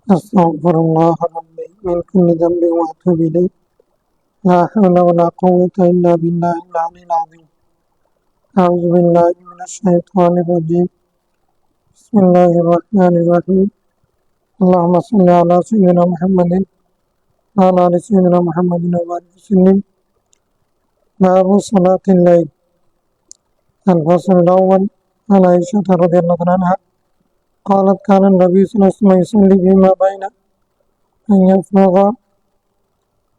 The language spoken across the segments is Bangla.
أستغفر الله ربي من كل ذنب وأتوب إليه لا حول ولا قوة إلا بالله العلي العظيم أعوذ بالله من الشيطان الرجيم بسم الله الرحمن الرحيم اللهم صل على سيدنا محمد وعلى آل سيدنا محمد وبارك وسلم باب صلاة الليل الفصل الأول عن عائشة رضي الله عنها قالت كان النبي صلى الله عليه وسلم يصلي فيما بين أن يفرغ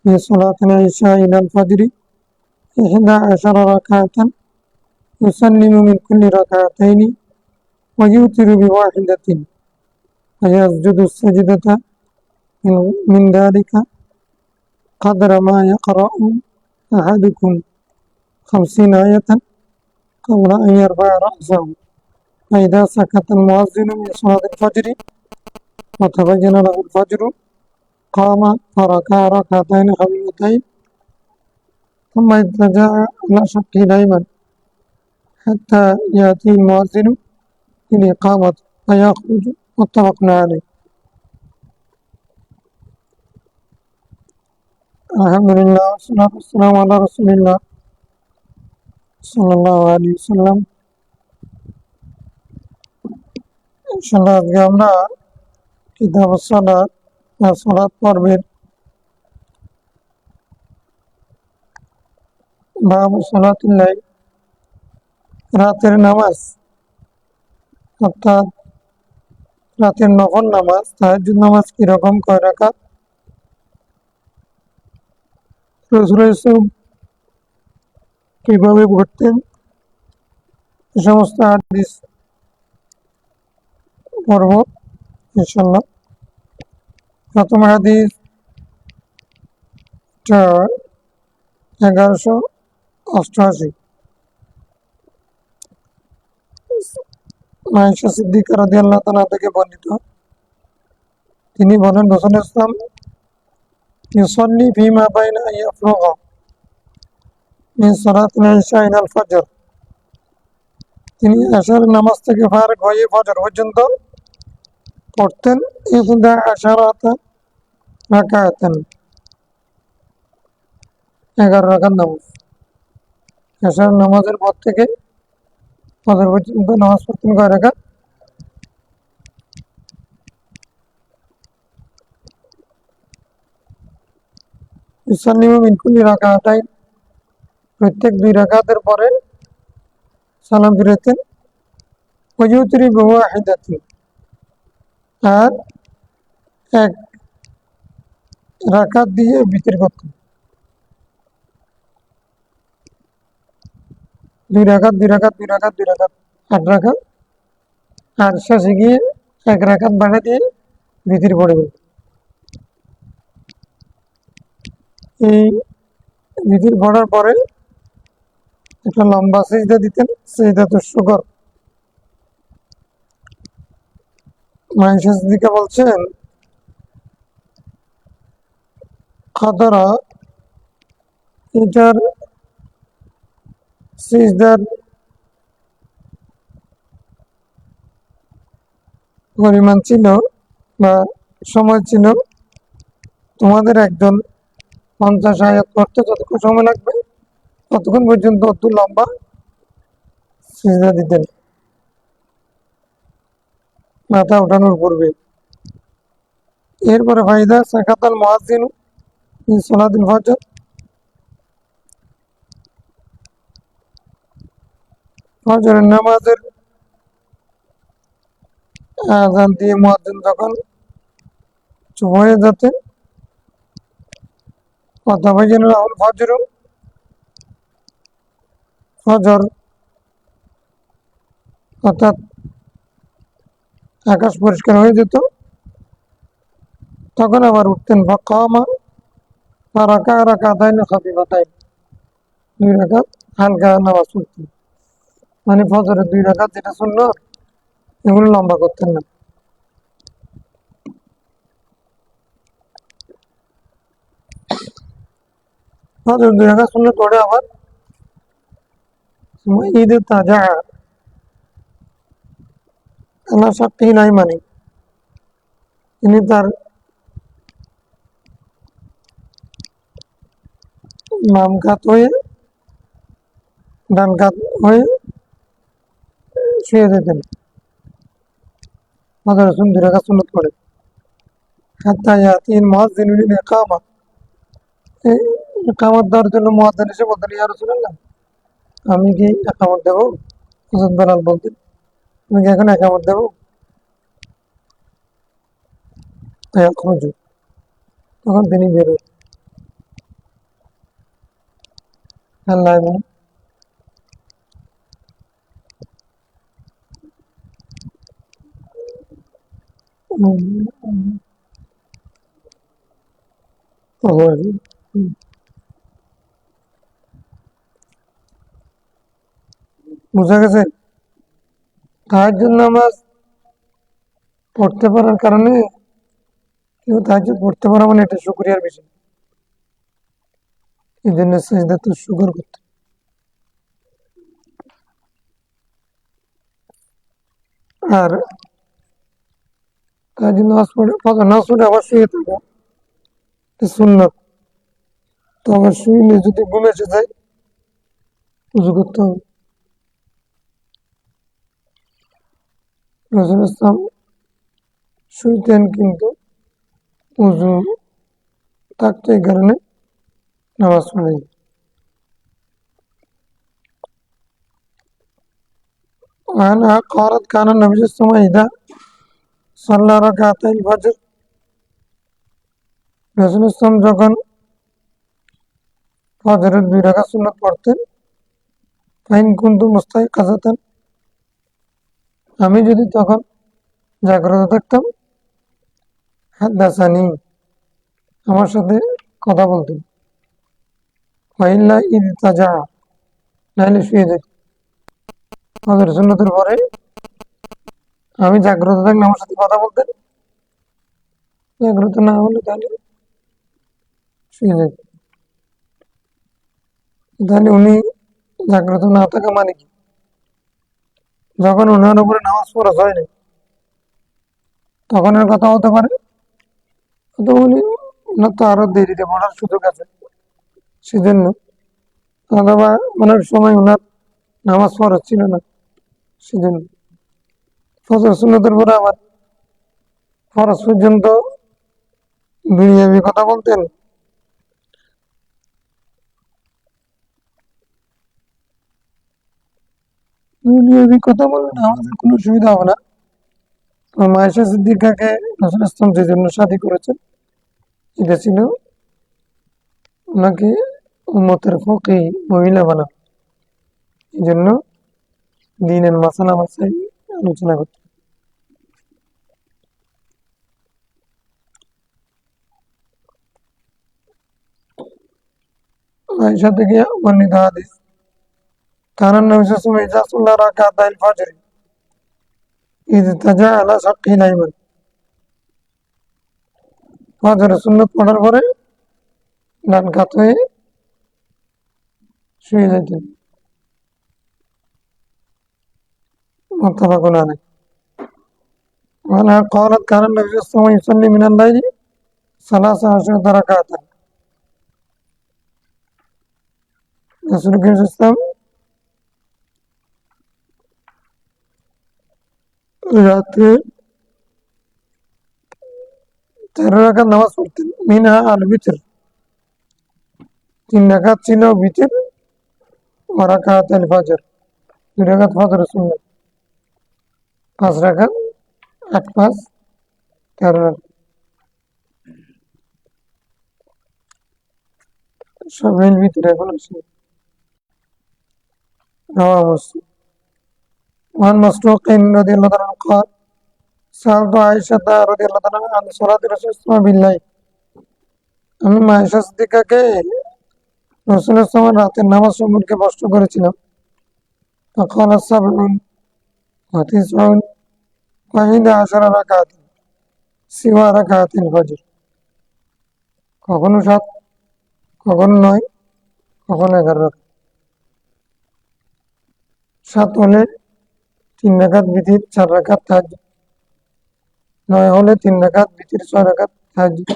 في صلاة العشاء إلى الفجر 11 ركعة يسلم من كل ركعتين ويوتر بواحدة ويسجد السجدة من ذلك قدر ما يقرأ أحدكم 50 آية قبل أن يرفع رأسه فإذا سكت المؤذن من صلاة الفجر وتبين له الفجر قام فركع ركعتين خفيفتين ثم اضطجع على شقه الأيمن حتى يأتي المؤذن للإقامة فيخرج متفق عليه. الحمد لله والصلاة والسلام على رسول الله صلى الله عليه وسلم. ইনশাআল্লাহ আজকে আমরা কিতাব সালাত বা সালাত পর্বের বাবু সালাতুল লাইল রাতের নামাজ অর্থাৎ রাতের নফল নামাজ তাহাজ্জুদ নামাজ কিরকম কয় রাকাত রাসূল কিভাবে পড়তেন এই সমস্ত হাদিস পড়ব ইনশাআল্লাহ। প্রথম হাদিস 1188 আয়েশা সিদ্দিকা রাদিয়াল্লাহু তাআলা থেকে বর্ণিত, তিনি বলেন রাসূল ইসলাম ইউসাল্লি ফিমা বাইনা আন ইয়াফরুগা মিন সালাতিল ইশা ইলাল ফজর, তিনি এশার নামাজ থেকে ফারাগ হয়ে ফজর পর্যন্ত পড়তেন 11 রাকাতান 11 রাকাত নামাজ। এশার নামাজের পর থেকে ফজর পর্যন্ত নামাজ পড়তেন কয় রাকাত? ইউসাল্লিমু মিন কুল্লি রাকাতাইন, প্রত্যেক 2 রাকাতের পরে সালাম ফিরাতেন। ওয়ায়ুতিরি বিওয়াহিদাতিন, আর এক রাকাত দিয়ে বিতর করতেন। 2 রাকাত 2 রাকাত 2 রাকাত 2 রাকাত 8 রাকাত, আর শেষে গিয়ে 1 রাকাত বাড়া দিয়ে বিতর পড়বেন। এই বিতর পড়ার পরে একটা লম্বা সিজদা দিতেন, সিজদাতুশ শুকর। আয়েশা সিদ্দিকা বলছেন কদরা, এটার সিজদার পরিমাণ ছিল বা সময় ছিল, তোমাদের একজন 50 আয়াত পড়তে যতক্ষণ সময় লাগবে ততক্ষণ পর্যন্ত অত লম্বা সিজদা দিতেন মাথা ওঠানোর পূর্বে। এরপরে ফাইদা সাকাতাল মুয়াজ্জিনু মিন সালাতিল ফজর, ফজরের নামাজের আযান দিয়ে মুয়াজ্জিন যখন চুপ হয়ে যেতেন, ওয়াতাবায়্যানা লাহুল ফজর, ফজর অর্থাৎ আকাশ পরিষ্কার হয়ে যেত, তখন আবার উঠতেন। ফাকামা ফারাকা রাকাতাইন খাফিফাতাইন, 2 রাকাত হালকা নামাজ পড়তেন। মানে ফজরের 2 রাকাত যেটা সুন্নাত, এগুলো লম্বা করতেন না। ফজর 2 রাকাত সুন্নাত পড়ে আবার ঈদ তাজা আলা শাক্কিল আইমানি, তিনি তার বাম কাত হয়ে ডান কাত হয়ে শুয়ে যেতেন। হযরত রাসূল 2 রাকাত সুন্নত পড়ে হাত্তা ইয়াতিল মুয়াজ্জিন লিল ইকামা, এই ইকামত দেওয়ার জন্য মুয়াজ্জিন এসে বলতেন, ইয়া রাসূলুল্লাহ, আমি কি একামত দেব? হযরত বেলাল বলতেন, আমি কি এখন একামত দেব? ফায়াখরুজু, তখন তিনি বেরোন। আল্লাহ বুঝা গেছে? তাহাজ্জুদ নামাজ পড়তে পারার কারণে কেউ তাহাজ্জুদ পড়তে পারা মানে এটা শুকরিয়ার বিষয়। এই জন্য সেজদা তো শুকর করতে। আর তাহাজ্জুদ নামাজ পড়ে ফজর নামাজ পড়ে আবার শুয়ে থাকা এটা সুন্নাত। তো আবার শুইলে যদি ঘুম এসে যায় উযু করতে হবে। রাসূল ইসলাম শুইতেন কিন্তু উযু থাকতো, এই কারণে নামাজ পড়ে। وعنها قالت كان النبي صلى الله عليه وسلم إذا صلى ركعتي الفجر, রাসূল ইসলাম যখন ফজরের 2 রাকাত সুন্নাত পড়তেন, ফাইন কুনতু মুস্তাইকাযাতান, আমি যদি তখন জাগ্রত থাকতাম, হাদ্দাসানি, আমার সাথে কথা বলতেন, ওয়াইল্লা ইদতাজা, নাইলে শুয়ে যেত। ফজর সুন্নতের পরে আমি জাগ্রত থাকলে আমার সাথে কথা বলতেন, জাগ্রত না হলে তাহলে শুয়ে যেত। তাহলে উনি জাগ্রত না থাকা মানে কি? যখন ওনার উপরে নামাজ ফরজ হয়নি তখন এর কথা হতে পারে, তো উনি ওনার তো আরো দেরিতে পড়ার সুযোগ আছে, সেজন্য। অথবা ওনার সময় ওনার নামাজ ফরজ ছিল না, সেজন্য। ফজর সুন্নতের পরে আবার ফরজ পর্যন্ত দুনিয়াবি কথা বলতেন। দুনিয়াবি কথা বললে আমাদের কোনো সুবিধা হবে না। আয়েশা সিদ্দিকাকে রাসূল ইসলাম যে জন্য শাদী করেছেন, এটা ছিল ওনাকে উম্মতের ফকিহ মহিলা বানানো, এই জন্য দিনের মাসালা মাসাইল আলোচনা করতেন। আয়েশা থেকে বর্ণিত হাদিস, কানান নবী সাল্লাল্লাহু আলাইহি ওয়াসাল্লাম ইযা সাল্লা রাকাতাইল ফজর ইজতাজা আলা শাক্কিল আইমান, ফজরের সুন্নত পড়ার পরে ডান কাত হয়ে শুয়ে যেতেন। মুত্তাফাকুন আলাইহ। وعنها قالت كان النبي صلى الله عليه وسلم يصلي من الليل 13 ركعة, রাসূল করিম সাল্লাল্লাহু আলাইহি ওয়াসাল্লাম রাতে 13 রাকাত নামাজ পড়তেন। মিনহা আল বিতর, 3 রাকাত ছিল বিতর, ওয়া রাকাতাল ফজর, 2 রাকাত ফজরের সুন্নাত, 5 রাকাত, 8 5 13 রাকাত, সব এর ভিতরে এখন আছে। রাওয়াহু মুসলিম। وعن مسروق رضي الله عنه قال سألت عائشة رضي الله عنها عن صلاة رسول الله بالليل, আমি আয়েশা সিদ্দিকাকে রাসূল সাল্লাল্লাহু আলাইহি ওয়াসাল্লাম রাতের নামাজ সম্পর্কে প্রশ্ন করেছিলাম। فقال 7 و9 و11 রাকাত সিওয়া রাকাতিল ফজর, কখনো 7, কখনো 9, কখনো 11 রাকাত। 7 হলে 3 রাকাত বিতির, 4 রাকাত তাহাজ্জুদ। 9 হলে 3 রাকাত বিতির, 6 রাকাত তাহাজ্জুদ।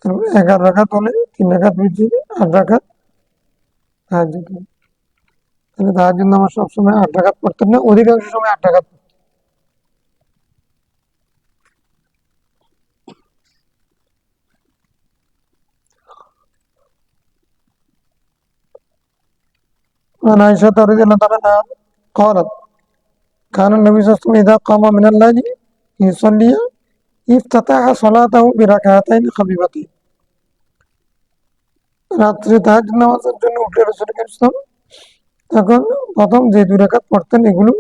তারপরে 11 রাকাত হলে 3 রাকাত বিতির, 8 রাকাত তাহাজ্জুদ। তাহলে তাহাজ্জুদ নামাজ সবসময় 8 রাকাত পড়তেন না, অধিকাংশ সময় 8 রাকাত। عن عائشة رضي الله تعالى عنها قالت كان النبي صلى الله عليه وسلم إذا قام من الليل يصلي افتتح صلاته بركعتين خفيفتين। রাত্রে তাহাজ্জুদ নামাজের জন্য উঠলে রাসূল করিম সাল্লাল্লাহু আলাইহি ওয়াসাল্লাম তখন প্রথম যে 2 রাকাত পড়তেন এগুলো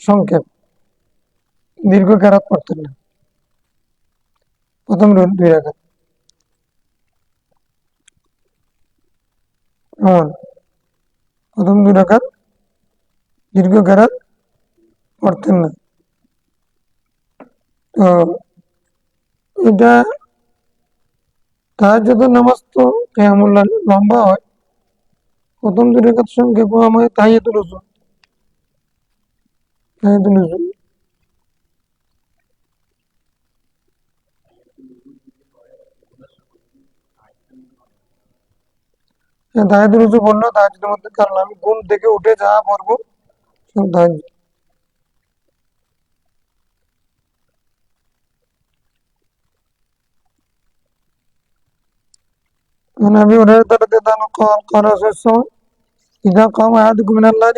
সংক্ষেপ, দীর্ঘ কেরাত পড়তেন না। প্রথম 2 রাকাত এমন, প্রথম 2 রাকাত দীর্ঘ কেরাত পড়তেন না। তো এটা তাহাজ্জুদের নামাজ তো কিয়ামুল লাইল লম্বা হয়, প্রথম 2 রাকাত সংক্ষেপ হয় তাহিয়াতুল ওযু। তাহিয়াতুল ওযু তাহিয়াতুল ওযু বললো তাহাজ্জুদের মধ্যে, কারণ আমি ঘুম থেকে উঠে যা পড়বো সব তাহাজ্জুদ। عن أبي هريرة رضي الله عنه قال قال رسول الله صلى الله عليه وسلم إذا قام أحدكم من الليل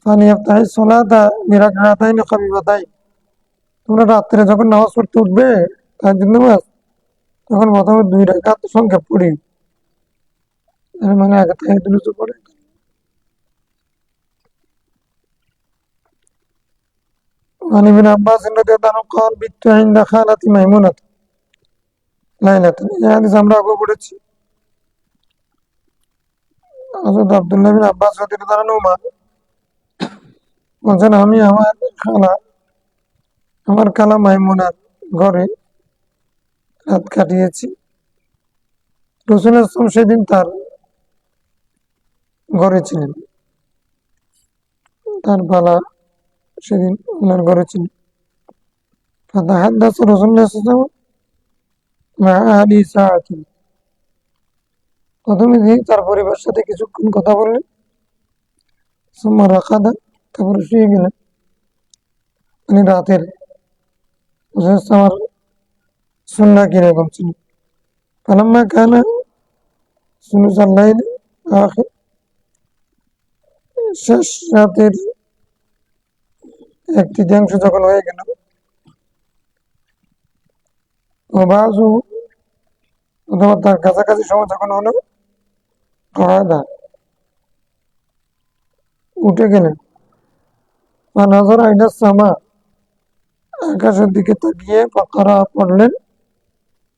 فليفتح الصلاة بركعتين خفيفتين। তোমরা রাত্রে যখন নামাজ পড়তে উঠবে তাহাজ্জুদ নামাজ, তখন প্রথমে 2 রাকাত সংক্ষেপ পড়ি, মানে আগে তাহিয়াতুল ওযু পড়ে। عن ابن عباس رضي الله عنه قال بت عند خالتي ميمونة লাইলাতান। এই হাদিস আমরা আগে পড়েছি। হযরত আব্দুল্লাহ বিন আব্বাস রাদিয়াল্লাহু আনহুমা বলেন, আমি আমার খালা মাইমুনার ঘরে রাত কাটিয়েছি। রাসূল সাল্লাল্লাহু আলাইহি ওয়াসাল্লাম সেদিন তার ঘরে ছিলেন, তার বালা সেদিন ওনার ঘরে ছিলেন। ফাতাহাদ্দাসা রাসূলুল্লাহ সাল্লাল্লাহু আলাইহি ওয়াসাল্লাম মা আহলি সাআতিন। প্রথমে তিনি তার পরিবারের সাথে কিছুক্ষণ কথা বললেন, সুম্মা রাকাদা, তারপরে শুয়ে গেলেন। মানে রাতের আমার সুন্নাহ কিরকম ছিল। ফালাম্মা কানা সুলুসাল লাইল আখির, শেষ রাতের 1/3 যখন হয়ে গেল, ওয়াবাযু অথবা তার কাছাকাছি সময় যখন হলো, কাদা উঠে গেলেন। নাযরা ইলা সামা, আকাশের দিকে তাকিয়ে ফাকরা পড়লেন,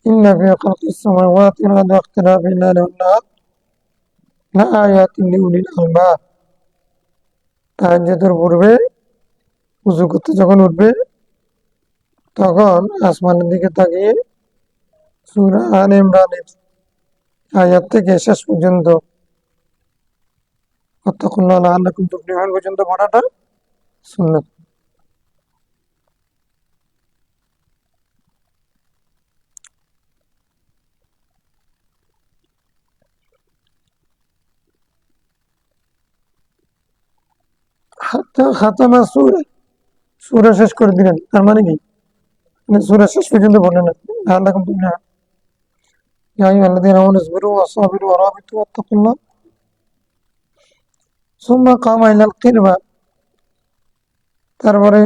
ইন্না ফি খালকিস সামাওয়াতি ওয়াল আরদি ওয়াখতিলাফিল লাইলি ওয়ান নাহার লাআয়াতিন লিউলিল আলবাব। তাহাজ্জুদের পূর্বে উযু করতে যখন উঠবে তখন আসমানের দিকে তাকিয়ে সূরা আলে ইমরানের আয়াত থেকে শেষ পর্যন্ত ওয়াত্তাকুল্লাহ লাআল্লাকুম তুফলিহুন পর্যন্ত পড়াটা সুন্নাত। হাত্তা খাতামা সূরা, সূরা শেষ করে দিলেন। তার মানে কি, মানে সূরা শেষ পর্যন্ত বললেন না, লাআল্লাকুম তুফলিহুন, ইয়া আইয়ুহাল্লাযীনা আমানু ইসবিরু ওয়াসাবিরু ওয়ারাবিতু ওয়াত্তাকুল্লাহ। সুম্মা কামা ইলাল কিরবা, তারপরে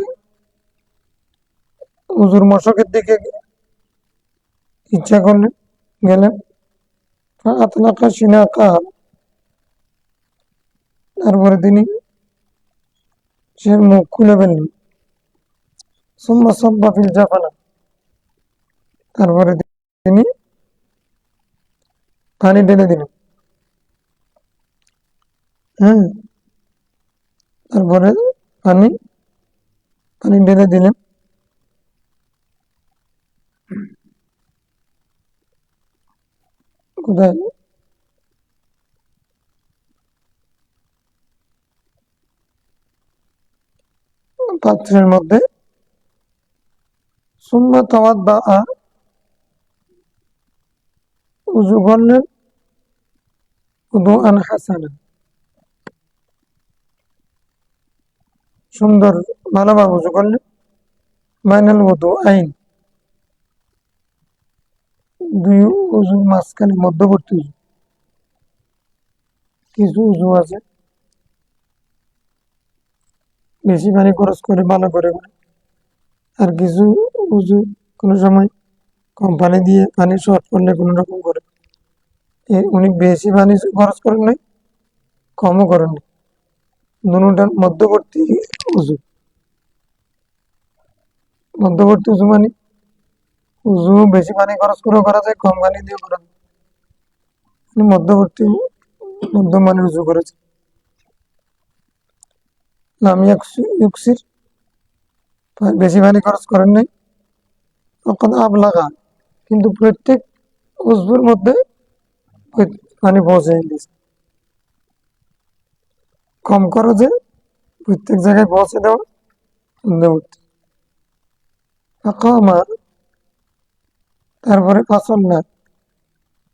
উযুর মশকের দিকে ইচ্ছা করলেন, গেলেন। ফাআতলাকা শিনাকাহা, তারপরে তিনি সে মুখ খুলে ফেললেন। সুম্মা সাব্বা ফিল জাফানা, তারপরে তিনি পানি ঢেলে দিলেন। তারপরে পানি পানি ঢেলে দিলেন। কোথায়? পাত্রের মধ্যে সুম্মা তাওয়াদ্দা, উযু করলেন, উযুআন হাসানা, সুন্দর ভালোভাবে উযু করলেন, বাইনাল উযুআইন, দুই উযুর মাঝখানে মধ্যবর্তী উযু। কিছু উযু আছে বেশি পানি খরচ করে ভালো করে করে, আর কিছু উযু কোনো সময় কম পানি দিয়ে পানি শর্ট করলে কোনো রকম করে। উনি বেশি পানি খরচ করেন নাই, কমও করেন নাই, দুটার মধ্যবর্তী উযু। মধ্যবর্তী উযু মানে উযু বেশি পানি খরচ করেও করা যায়, কম পানি দিয়েও করা যায়। উনি মধ্যবর্তী মধ্যম মানের উযু করেছে। লাম ইউকসির, বেশি পানি খরচ করেন নাই। তখন আবলাগা, কিন্তু প্রত্যেক উযুর মধ্যে পানি পৌঁছে দিয়েছে। কম খরচে প্রত্যেক জায়গায় পৌঁছে দেওয়া মধ্যবর্তী। আকামা, তারপরে ফাসাল্লা,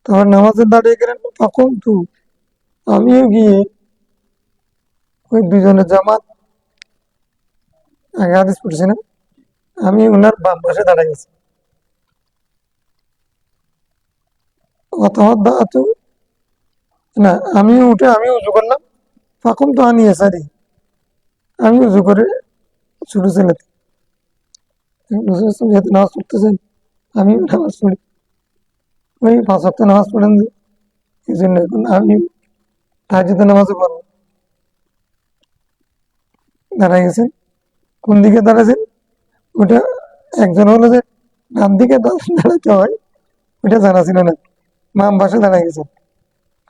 তারপর নামাজে দাঁড়িয়ে গেলেন। তখন তু, আমিও গিয়ে ওই দুজনের জামাত, আগে হাদিস পড়ছি না, আমি ওনার বাম পাশে দাঁড়াই গেছি। অতহদ্দাতু, না, আমি উঠে আমি উজু করলাম। তখন তো আনিয়ে সারি, আমি উজু করে ছোট ছেলেতে যেহেতু নামাজ পড়তেছেন, আমি নামাজ পড়ি, ওই 5 ওয়াক্ত নামাজ পড়েন যে, এই জন্য এখন আমি তাহাজ্জুদের নামাজও পড়বো। দাঁড়াই গেছেন, কোন দিকে দাঁড়াছেন ওটা, একজন হলো যে ডান দিকে দাঁড়াতে হয়, ওটা জানা ছিল না, বাম পাশে দাঁড়াই গেছেন।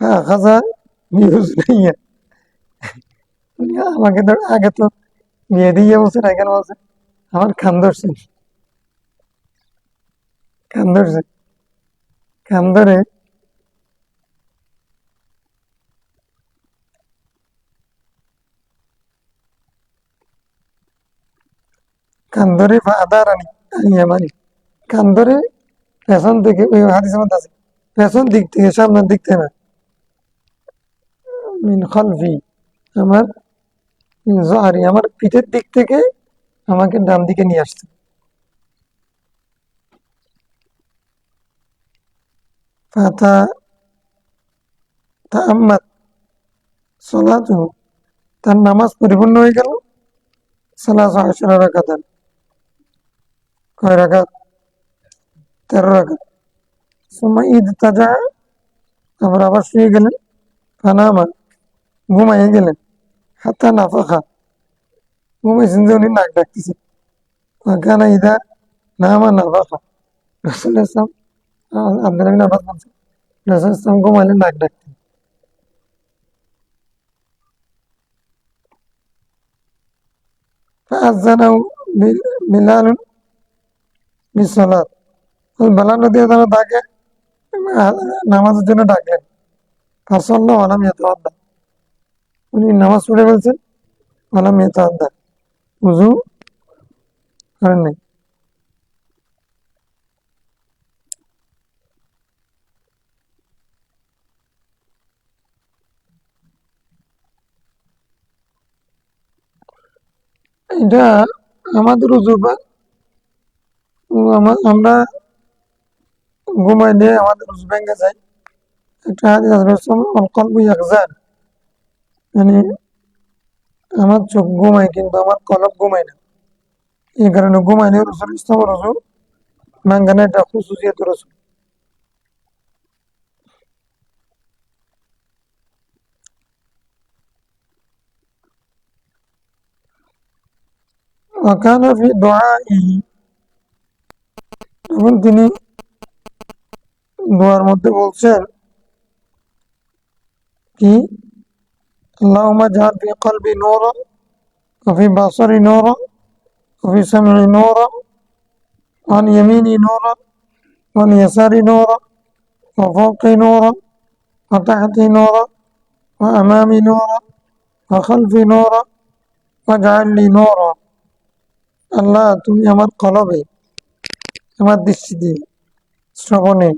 হ্যাঁ, খাজা নিউজ নেই, আমাকে তো আগে তো বিয়ে দিয়ে বলছেন, এখানে বলছেন আমার কান ধরছেন, কান ধরছে, কান ধরে কান ধরে আদা রানি আনিয়া মানি, কান ধরে পেছন থেকে, ওই হাদিসের মধ্যে আছে, পেছন দিক থেকে, সামনের দিক থেকে না, মিন খালফি, আমার মিন জহরি, আমার পিঠের দিক থেকে আমাকে ডান দিকে নিয়ে আসছে। ফাতা তাআম্মাত সালাতুহু, তার নামাজ পরিপূর্ণ হয়ে গেল। সালাসু আশরা রাকাতান, কয় রাকাত? 13 রাকাত। সুম্মা ইদতাজা, তারপর আবার শুয়ে গেলেন। ফানামা, ঘুমাইয়ে গেলেন। হাত্তা নাফাখা, ঘুমাইছেন যে উনি নাক ডাকতেছেন। ওয়াকানা ইদা নামা নাফাখা, রাসূল ইসলাম, আব্দুল্লাহ বিন আব্বাস বলছেন, রাসূল ইসলাম ঘুমাইলে নাক ডাকতেন। ফাআযানাহু বিলালুন বিসসালাত, ওই বেলাল রাদিয়াল্লাহু তাআলা তাকে নামাজের জন্য ডাকলেন। ফাসাল্লা ওয়ালাম ইয়াতাওয়াদ্দা, উনি নামাজ পড়ে ফেলছেন। ওয়ালাম ইয়াতাওয়াদ্দা, উযু করেন নাই। এটা আমাদের উযু বা আমরা ঘুমাইলে আমাদের উযু ভেঙে যায়। একটা হাদিস আছে, আল কলবু ইয়াগজান, মানে আমার চোখ ঘুমায় কিন্তু আমার কলব ঘুমায় না। এই কারণে ঘুমাইলে রাসূল ইসলামের উযু ভাঙে না, এটা খুশুসিয়াত রাসূল। ওয়াকানা ফি দুআইহি, এবং তিনি দোয়ার মধ্যে বলছেন কি, আল্লাহুম্মা জাআল ফি কলবি নূরান, ওয়া ফি বাসারি নূরান, ওয়া ফি সামঈ নূরান, ওয়া আন ইয়ামিনি নূরান, ওয়া আন ইয়াসারি নূরান, ওয়া ফাওqi নূরান, ওয়া তাহতি নূরান, ওয়া আমামি নূরান, ওয়া খালফি নূরান, ওয়াজআল লি নূরান। আল্লাহ, তুমি আমার কলবে আমার দৃষ্টি দিয়ে, শ্রবণে,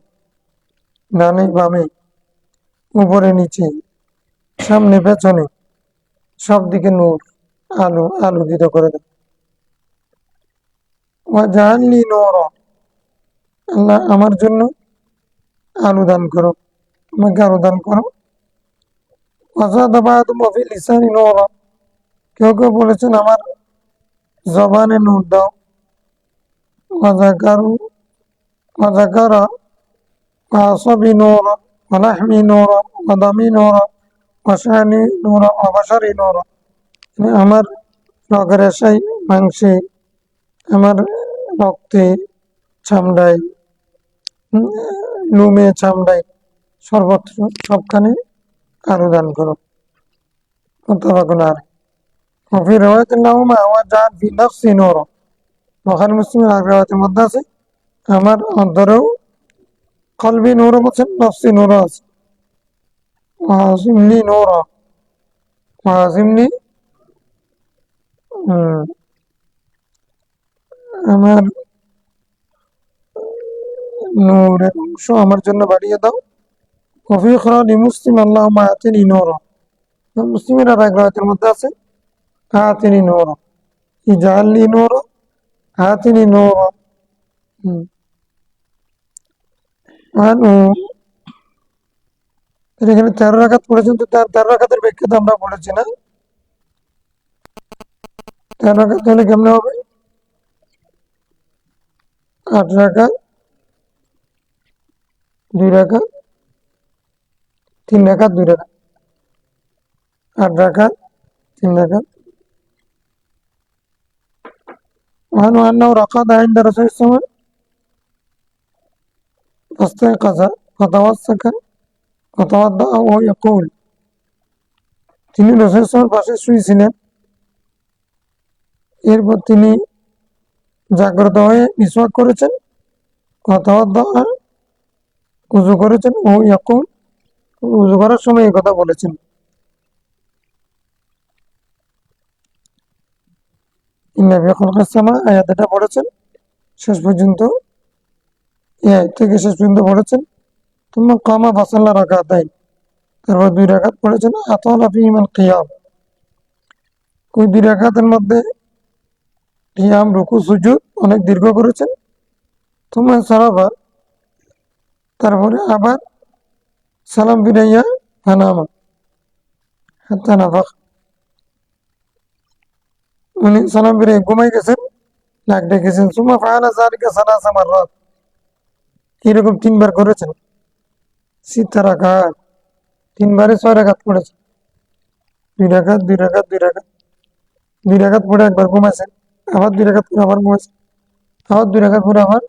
ডানে বামে, উপরে নিচে, সামনে পেছনে, সব দিকে নূর, আলো আলোকিত করে দেন। ওয়াজআলনি নূরা, আল্লাহ আমার জন্য আলো দান করো, আমাকে আলো দান করো। ওয়াজাদা বা'দুহুম ফি লিসানি নূরা, কেউ কেউ বলেছেন আমার জবানে নূর দাও। ওয়াজাকারু ওয়াজাকারা ওয়াসাবি নূরা ওয়ালাহমি নূরা ওয়াদামি নূরা ওয়াশানি নূরা ওয়াবাশারি নূরা, আমার রগরেশাই, মাংসে, আমার রক্তে, চামড়ায়, লোমে, চামড়ায়, সর্বত্র সবখানে আলো দান করো। মুত্তাফাকুন আলাইহ। وفي رواية لهما وجعل في نفسي نورا, বুখারী মুসলিমের আর riwayat মধ্যে আছে আমার অন্তরেও কলবি নূর বলছেন, নফসি নূর আছে। ওয়াজিমনি নূরা, ওয়াজিমনি আমার নূরের অংশ আমার জন্য বাড়িয়ে দাও। وفي إخراج مسلم اللهم آتني نورا, মুসলিমের আর এক riwayat মধ্যে আছে آتني نورا, اجعل لي نورا, آتني نورا. এখানে 13 রাকাত পড়েছেন, তো তার 13 রাকাতের ব্যাখ্যা তো আমরা পড়েছি না। 13 রাকাত হলে কেমনে হবে? 8 রাকাত, 2 রাকাত, 3 রাকাত, 2 রাকাত, 8 রাকাত, 3 রাকাত। وعنه أنه رقد عند رسول الله صلى الله عليه وسلم فاستيقظ فتوسك فتوضأ وهو يقول, তিনি রাসূল সাল্লাল্লাহু আলাইহি ওয়াসাল্লামের পাশে শুয়েছিলেন, এরপর তিনি জাগ্রত হয়ে মিসওয়াক করেছেন, ওয়াতাওয়াদ্দা, উযু করেছেন, ও ইয়াকুল, উযু করার সময় এই কথা বলেছেন। ইন্না ফি খালকিস সামা আয়াত এটা পড়েছেন শেষ পর্যন্ত, এই আয়াত থেকে শেষ পর্যন্ত পড়েছেন। তুম্মা কামা ফাসাল্লা রাকাতাইন, তারপর 2 রাকাত পড়েছেন। আতালা ফিহিমাল কিয়াম, ওই 2 রাকাতের মধ্যে কিয়াম, রুকু, সুজুদ অনেক দীর্ঘ করেছেন। তুম্মা সারাফা, তারপরে আবার সালাম ফিরাইয়া ফানামা হাত্তা নাফাখ, উনি সালাম ফিরে ঘুমাই গেছেন, নাক ডেকেছেন। সুম্মা ফাআলা যালিকা সালাসা মাররাত, এরকম 3 বার করেছেন। সিত্তা রাকাত, 3 বারে 6 রাকাত পড়েছেন। 2 রাকাত, 2 রাকাত, 2 রাকাত, 2 রাকাত পড়ে একবার ঘুমাইছেন, আবার 2 রাকাত পরে আবার ঘুমাইছেন, আবার 2 রাকাত পরে আবার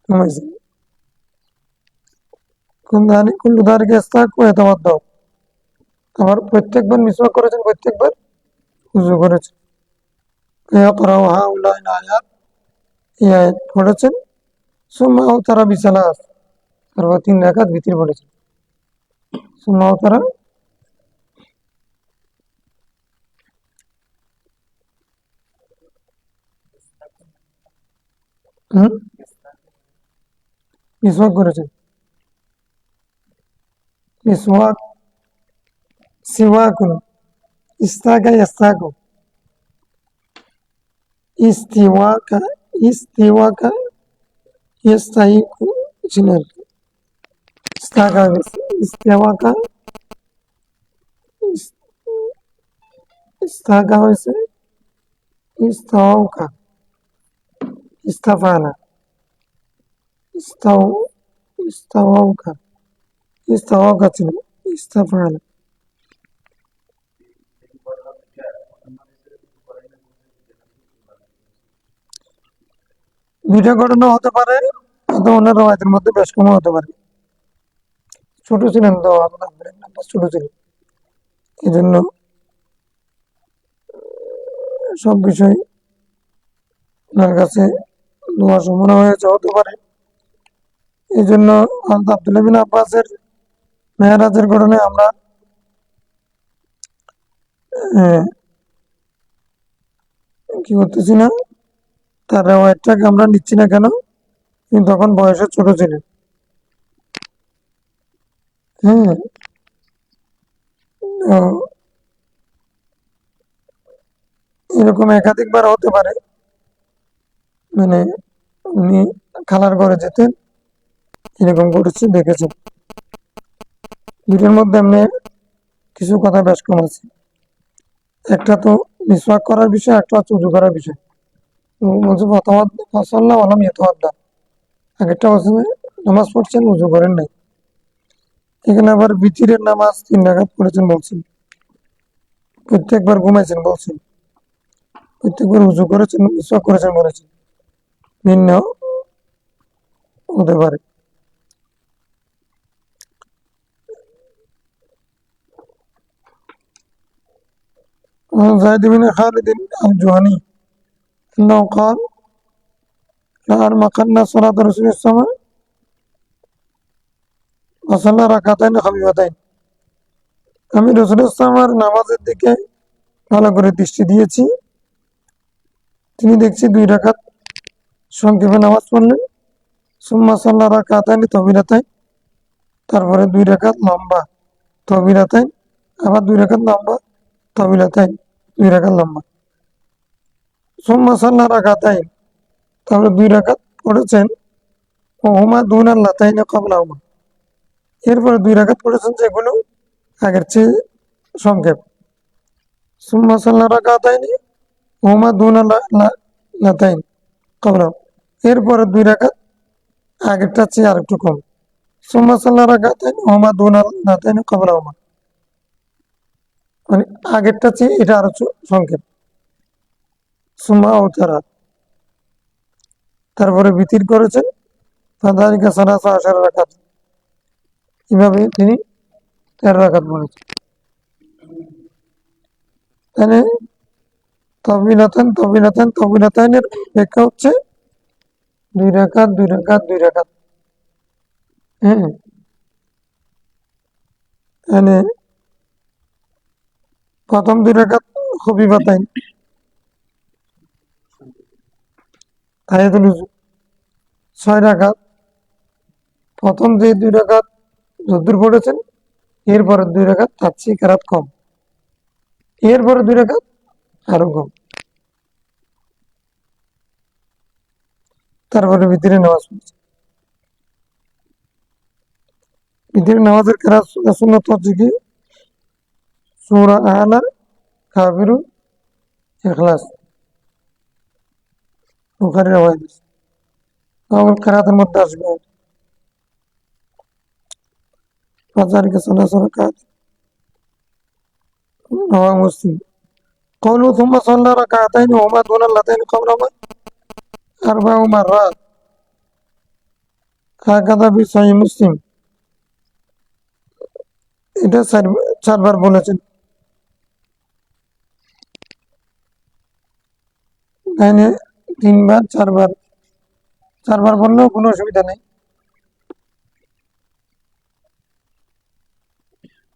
ঘুমাইছেন। কুল্লু যালিকা ইস্তাক ওয়া ইয়াতাওয়াদ্দা, আবার প্রত্যেকবার মিসওয়াক করেছেন, প্রত্যেকবার উযু করেছেন। ইয়াকরাউ হাউলাইল আয়াত, এই আয়াত পড়েছেন। সুম্মা আওতারা বিসালাস, তারপর 3 রাকাত ভিতর পড়েছেন। সুম্মা আওতারা, মিসওয়াক করেছেন। মিসওয়াক, সিওয়াকুন, ইস্তাকা ইয়াস্তাকু, ইস্তিওয়াকা, ইস্তিওয়াকা ইয়াস্তাইকু ছিল আর কি। ইস্তাকা গেছে, ইস্তিওয়াকা, ইস্তাকা হয়েছে ইস্তাওয়াকা, ইস্তাফালা, ইস্তাও, ইস্তাওয়াকা, ইস্তাওয়াকা ছিল ইস্তাফালা। দুইটা ঘটনা হতে পারে, অথবা ওনার রাওয়ায়াতের মধ্যে বেশ কম হতে পারে। ছোট ছিলেন তো, ছোট ছিলেন, এই জন্য সব বিষয় ওনার কাছে দোয়া সম্ভাবনা হয়েছে, হতে পারে। এই জন্য আব্দুল্লাহ বিন আব্বাসের মেরাজের ঘটনায় আমরা কি করতেছি না, তার রেওয়ায়তটাকে আমরা নিচ্ছি না কেন? তিনি তখন বয়সে ছোট ছিলেন। হ্যাঁ, তো এরকম একাধিকবার হতে পারে, মানে উনি খালার ঘরে যেতেন, এরকম করেছে দেখেছেন। দুটোর মধ্যে এমনি কিছু কথা বেশ কম আছে। একটা তো মিসওয়াক করার বিষয়, একটা হচ্ছে উজু করার বিষয়। তো বলছে ফসল্লা আলাম ইয়েতওয়াদ্দা, আগেরটা বলছে যে নামাজ পড়ছেন উজু করেন নাই। এখানে আবার বিতিরের নামাজ 3 রাকাত পড়েছেন বলছেন, প্রত্যেকবার ঘুমাইছেন বলছেন, প্রত্যেকবার উজু করেছেন, মিসওয়াক করেছেন বলেছেন, ভিন্ন হতে পারে। عن زيد بن خالد الجهني أنه قال لأرمقن صلاة رسول السماء وصلى ركعتين خفيفتين। আমি রসুল ইসলামের নামাজের দিকে ভালো করে দৃষ্টি দিয়েছি, তিনি দেখছি 2 রাকাত সংক্ষেপে নামাজ পড়লেন, সুম্মা সাল্লা রাকাতাইনি তবিরাতাইন, তারপরে 2 রাকাত লম্বা তবিরাতাইন, আবার 2 রাকাত লম্বা তবিলাতাইন, 2 রাকাত লম্বা, সুম্মা সাল্লা রাকাতাইন, তারপরে 2 রাকাত পড়েছেন ও হুমা দুন আল্লাতাইন কবলা হুমা, এরপরে 2 রাকাত পড়েছেন যেগুলো আগের চেয়ে সংক্ষেপ। সুম্মা সাল্লা রাকাতাইনি হুমা দুন আল্লাতাইন কবলা, এরপরে 2 রাকাত আগেরটা চেয়ে আর একটু কম। সুম্মা সাল্লা রাকাতাইন হুমা দুন আল্লাতাইন কবলা হুমা, মানে আগেরটা চেয়ে এটা আরো সংক্ষেপ। সুম্মা আওতারা, তারপরে বিতির করেছেন ফাদালিকা সালাসা আশারা রাকাত, এভাবে তিনি 13 রাকাত বলেছেন। তাহলে তবিলাতাইনের ব্যাখ্যা হচ্ছে 2 রাকাত 2 রাকাত 2 রাকাত। হ্যাঁ, তাহলে প্রথম 2 রাকাত খফিফাতাইন তাহিয়াতুল উযু, 6 রাকাত, প্রথম যে 2 রাকাত যদ্দূর পড়েছেন, এরপরে 2 রাকাত তার চেয়ে কেরাত কম, এরপরে 2 রাকাত আরো কম, তারপরে ভিতরে নামাজ পড়ছে। ভিতরে নামাজের কেরাত সুন্নত হচ্ছে কি সূরা আলা, কাফিরুন, ইখলাস, বুখারী রাওয়ায়াত। আবার কেরাতের মধ্যে আসবে ফাজারিকা সালাসা রাকাত, রাওয়াহু মুসলিম। قوله ثم صلى ركعتين وهما دون اللتين قبلهما 4 مرات هكذا في صحيح মুসলিম, এটা 4 বার বলেছেন। এখানে 3 বার 4 বার, 4 বার বললেও কোনো অসুবিধা নেই।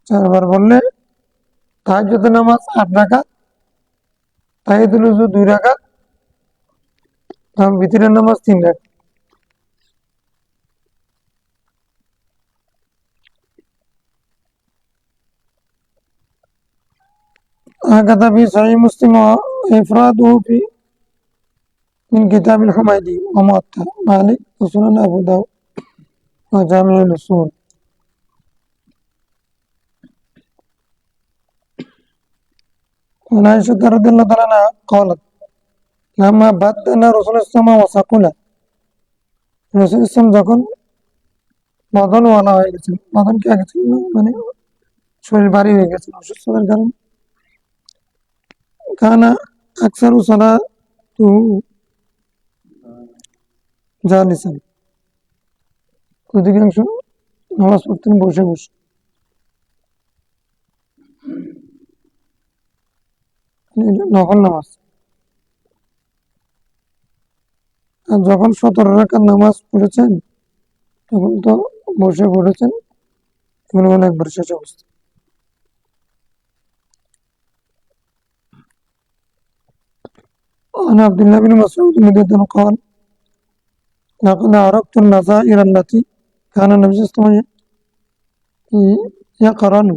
4 বার বললে তাহাজ্জুদের নামাজ 8 রাকাত, তাহিয়াতুল উযু 2 রাকাত, ভিতরের নামাজ 3 রাকাত। هكذا في صحيح مسلم وإفراده في من كتاب الحميدي وموطأ مالك وسنن أبو داود وجامع الأصول. وعن عائشة رضي الله تعالى عنها قالت لما بدنا رسول السماء وثقلا, রসুল ইসলাম যখন বদনওয়ালা হয়ে গেছেন, বদন কি আগে ছিল না, মানে শরীর ভারী হয়ে গেছে অসুস্থতার কারণে, কানা আকসারু সালাতু জালিসান, অধিকাংশ নামাজ পড়তেন বসে বসে, নফল নামাজ। আর যখন 17 রাকাত নামাজ পড়েছেন তখন তো বসে পড়েছেন, এগুলো হলো একবার শেষ অবস্থা। عن عبد الله بن مسعود رضي الله عنه قال لقد عرفت النظائر التي كان النبي صلى الله عليه وسلم يقرن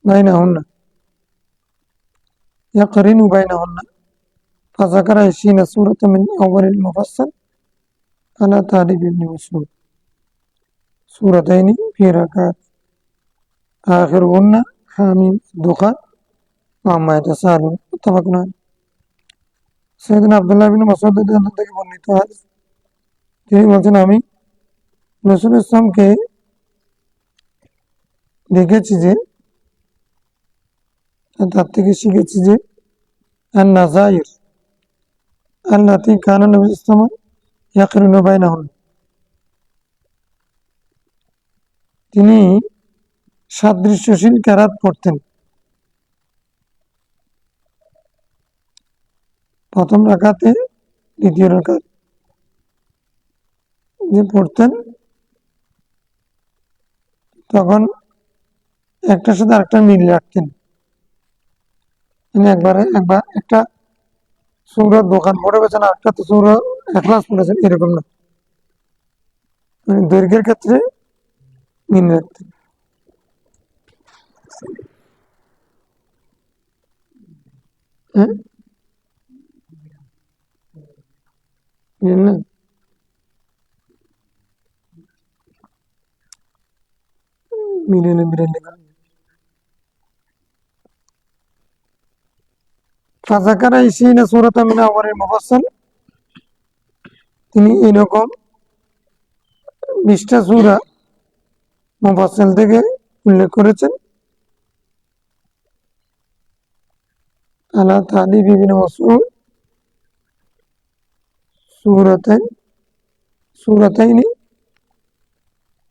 بينهن يقرن بينهن فذكر 20 سورة من أول المفصل على تعريف ابن مسعود سورتين في ركعات آخرهن حاميم الدخان وعما يتساءلون متفق عليه সৈয়দনা আব্দুল্লাহ ইবনে মাসউদ রাদিয়াল্লাহু থেকে বর্ণিত হাদিস তিনি বলেন আমি রাসূল ইসলামকে দেখেছি যে তার থেকে শিখেছি যে আন নাযাইর আল্লাতী কানা নবী ইসলাম ইয়াকরিনু বাইনাহুন তিনি সাদৃশ্যশীল কেরাত পড়তেন প্রথম রাকাতে দ্বিতীয় রাকাত যে পড়তেন তখন একটার সাথে আরেকটা মিল রাখতেন একবার একটা সূরা দোকান পড়ে গেছেন আরেকটা তো সূরা ইখলাস পড়েছেন এরকম না দৈর্ঘ্যের ক্ষেত্রে মিল রাখতেন হ্যাঁ না মিলেনে বিরেলে ফাযাকারা 20 সূরাতা মিন আওয়ালিল মুফাসসাল তিনি এরকম 20টা সূরা মুফাসসাল থেকে উল্লেখ করেছেন আলা তালিব ইবনে মাসউদ সূরাতাইনি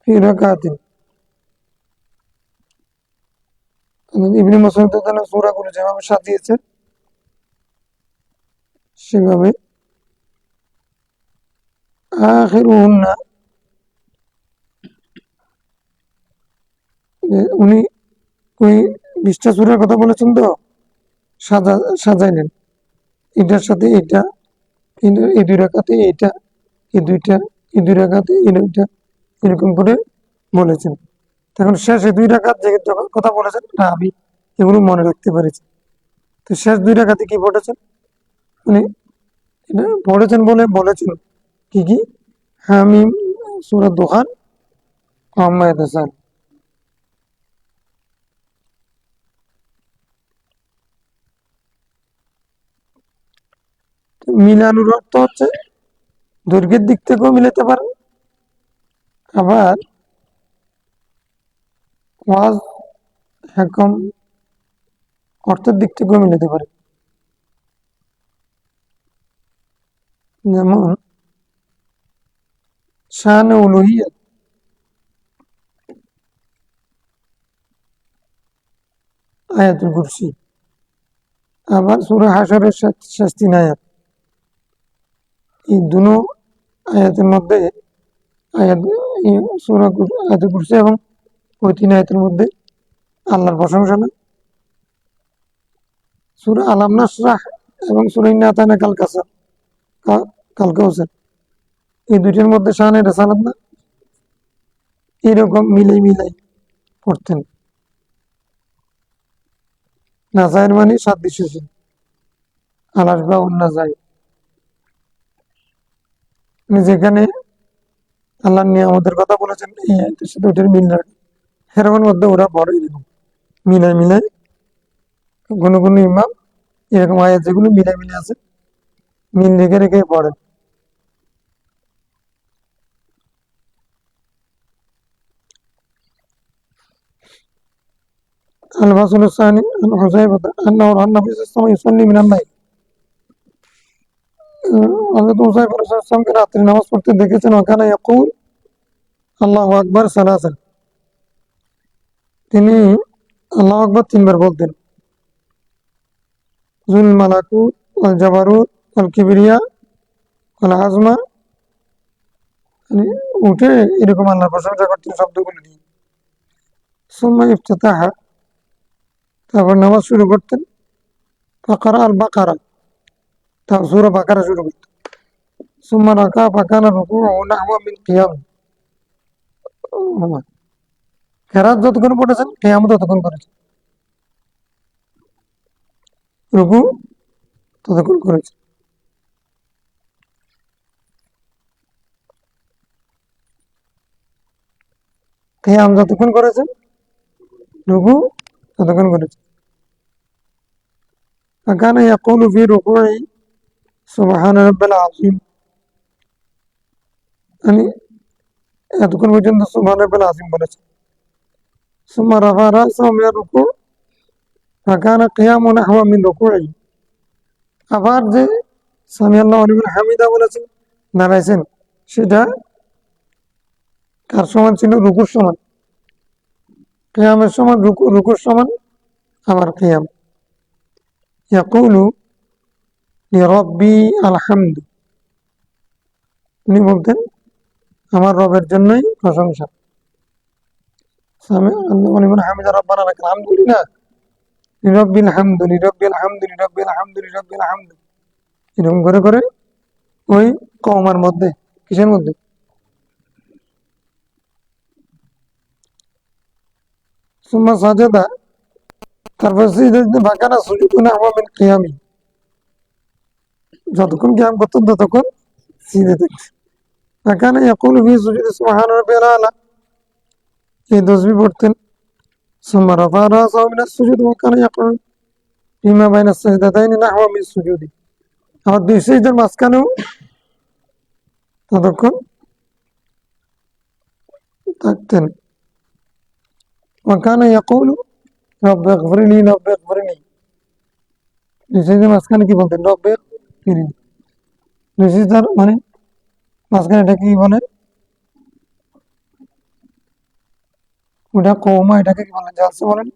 ফি রাকাতিন ইবনে মাসউদ তাআলা সূরাগুলো যেভাবে সাজিয়েছেন সেভাবে আখিরুহুন্না উনি ওই 20টা সূরার কথা বলেছেন তো সাজাইলেন এটার সাথে এটা এই দুই রাকাতে এইটা এই দুইটা এই দুই রাকাতে এই দুইটা এরকম করে বলেছেন তখন শেষ এই দুই রাকাত যে কথা বলেছেন না আমি এগুলো মনে রাখতে পেরেছি তো শেষ দুই রাকাতে কি পড়েছেন উনি এটা পড়েছেন বলে বলেছেন কি হামিম সূরা দোকান আম্মা ইয়াতাসাল মিলানোর অর্থ হচ্ছে দৈর্ঘ্যের দিক থেকেও মিলাতে পারেন আবার ওয়াজ হেকম অর্থের দিক থেকেও মিলাতে পারেন যেমন শান উলুহিয়্যাত আয়াতুল কুরসি আবার সূরা হাশরের শেষ 3 আয়াত এই দুটো আয়াতের মধ্যে সূরা আয়াতুল কুরসি এবং ওই 3 আয়াতের মধ্যে আল্লাহর প্রশংসা না সূরা আলাম নাশরাহ এবং সূরা ইন্না আতাইনা কাল কাউসার এই দুইটার মধ্যে শানের রেসালাত না এরকম মিলাই পড়তেন নাজায়ের মানে সাদৃশ্যশীল আলাস বা নাজায় যেখানে আল্লাহ নিয়ামতের কথা বলেছেন এই আয়াতের সাথে ওটার মিল রাখে এরকমের মধ্যে ওরা পড়ে এরকম মিলাই কোনো ইমাম এরকম আয়াত যেগুলো মিলে আছে মিল রেখে পড়েন الفصل الثاني عن حذيفة أنه رأى النبي صلى الله عليه وسلم يصلي من الليل حضرت حذيفة رضي الله عنه রাত্রে নামাজ পড়তে দেখেছেন ওখানে ইয়াকুল আল্লাহু আকবার সালাসান তিনি আল্লাহু আকবার 3 বার বলতেন যুল মালাকুত ওয়াল জাবারুত ওয়াল কিবরিয়া ওয়াল আজমা উঠে এরকম আল্লাহর প্রশংসা করতেন শব্দগুলো দিয়ে সুম্মা ইফতাতাহা তারপর নামাজ শুরু করতেন, ফাকারা আল বাকারা, তারপর সূরা বাকারা শুরু করতেন। সুম্মা রাকা ফাকানা রুকুউহু নাহওয়া মিন কিয়াম। কেরাত যতক্ষণ পড়েছেন কিয়াম ততক্ষণ করেছেন, রুকু ততক্ষণ করেছেন। কিয়াম যতক্ষণ করেছেন, রুকু ততক্ষণ করেছেন। فكان يقول في ركوعه سبحان رب العظيم، يعني এতক্ষণ পর্যন্ত সুবহান রাব্বিল আযীম বলেছেন। ثم رفع رأسه من الركوع فكان قيامه نحو من ركوعه। আবার যে সামি আল্লাহু লিমান হামিদা বলেছেন, দাঁড়াইছেন, সেটা কার সমান ছিল? রুকুর সমান। কিয়ামের সমান রুকু, রুকুর সমান আবার কিয়াম। ইয়াকুলু লিরাব্বি আলহামদ, উনি বলতেন আমার রবের জন্যই প্রশংসা। সামি আল্লাহু লিমান হামিদা রব্বানা লাকাল হামদু লিল্লাহ লিরাব্বিল হামদু লিরাব্বিল হামদু লিরাব্বিল হামদু লিরাব্বিল হামদু, এরকম করে করে ওই কওমার মধ্যে, কিসের মধ্যে? সুম্মা সাজাদা, তারপর সিজদাতে ফাকানা সুজুদু নাহওয়া মিন কিয়ামি, যতক্ষণ কিয়াম করতেন ততক্ষণ সিজদা থাকতেন। ফাকানা ইয়াকুলু ফি সুজুদি সুবহানা রাব্বিয়াল আলা, এই তাসবিহ পড়তেন। সুম্মা রাফা রাসাহু মিনাস সুজুদ ওয়া কানা ইয়াকুলু ফিমা বাইনাস সাজদাতাইনি নাহওয়া মিন সুজুদি, আবার দুই সিজদার মাঝখানেও ততক্ষণ থাকতেন। ওয়া কানা ইয়াকুলু রব্বি ইগফিরলি রব্বি ইগফিরলি, দুই সিজদার মাঝখানে কি বলতেন? রব্বি ইগফিরলি। দুই সিজদার মানে মাঝখানে এটা কি বলে? ওটা কওমা, এটাকে কি বলেন? জালসা বলেন।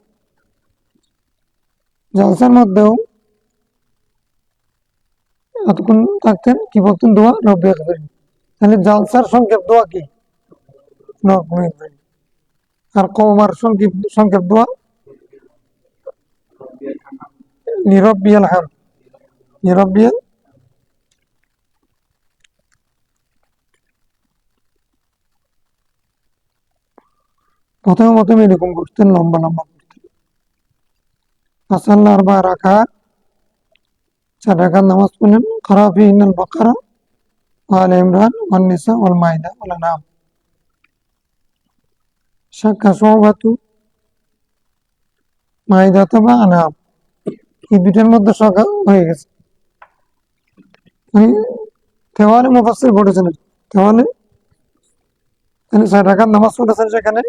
জালসার মধ্যেও এতক্ষণ থাকতেন, কি বলতেন? দোয়া রব্বি ইগফিরলি। তাহলে জালসার সংক্ষেপ দোয়া কি? রব্বি ইগফিরলি। আর কওমার সংক্ষেপ দোয়া লিরাব্বিয়াল হামদ, লিরাব্বিয়াল। প্রথমে প্রথমে এরকম করতেন, লম্বা লম্বা করতেন। ফাসাল্লা আরবা রাকাত, 4 রাকাত নামাজ পড়লেন। ক্বারা ফীহিন্নাল বাকারা ওয়া আলে ইমরান ওয়ান নিসা ওয়াল মাইদা ওয়াল আনআম। শাক্কা শুবাতু মাইদা বা আনআম, এই দুইটার মধ্যে শখ হয়ে গেছে। তেওয়ালে মুফাসসির পড়েছেন, তেওয়ালে 4 রাকাত নামাজ পড়েছেন, সেখানে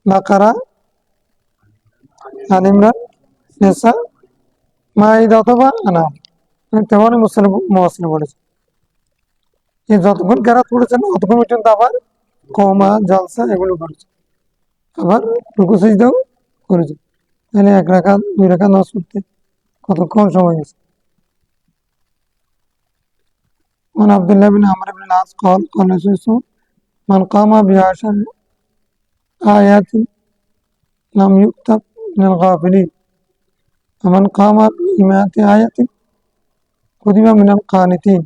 বাকারা, আলে ইমরান, নিসা, মাইদা অথবা আনআম, তেওয়ালে মুফাসসির পড়েছেন। এই যতক্ষণ কেরাত পড়েছেন ততক্ষণ পর্যন্ত আবার কওমা, জালসা এগুলো করেছেন, আবার রুকু সিজদাও করেছেন। তাহলে 1 রাকাত 2 রাকাত নামাজ পড়তে কতক্ষণ সময় গেছে? عن عبد الله بن عمرو بن العاص قال قال رسول الله من قام ب10 آيات لم يكتب من الغافلين ومن قام ب100 آية كتب من القانتين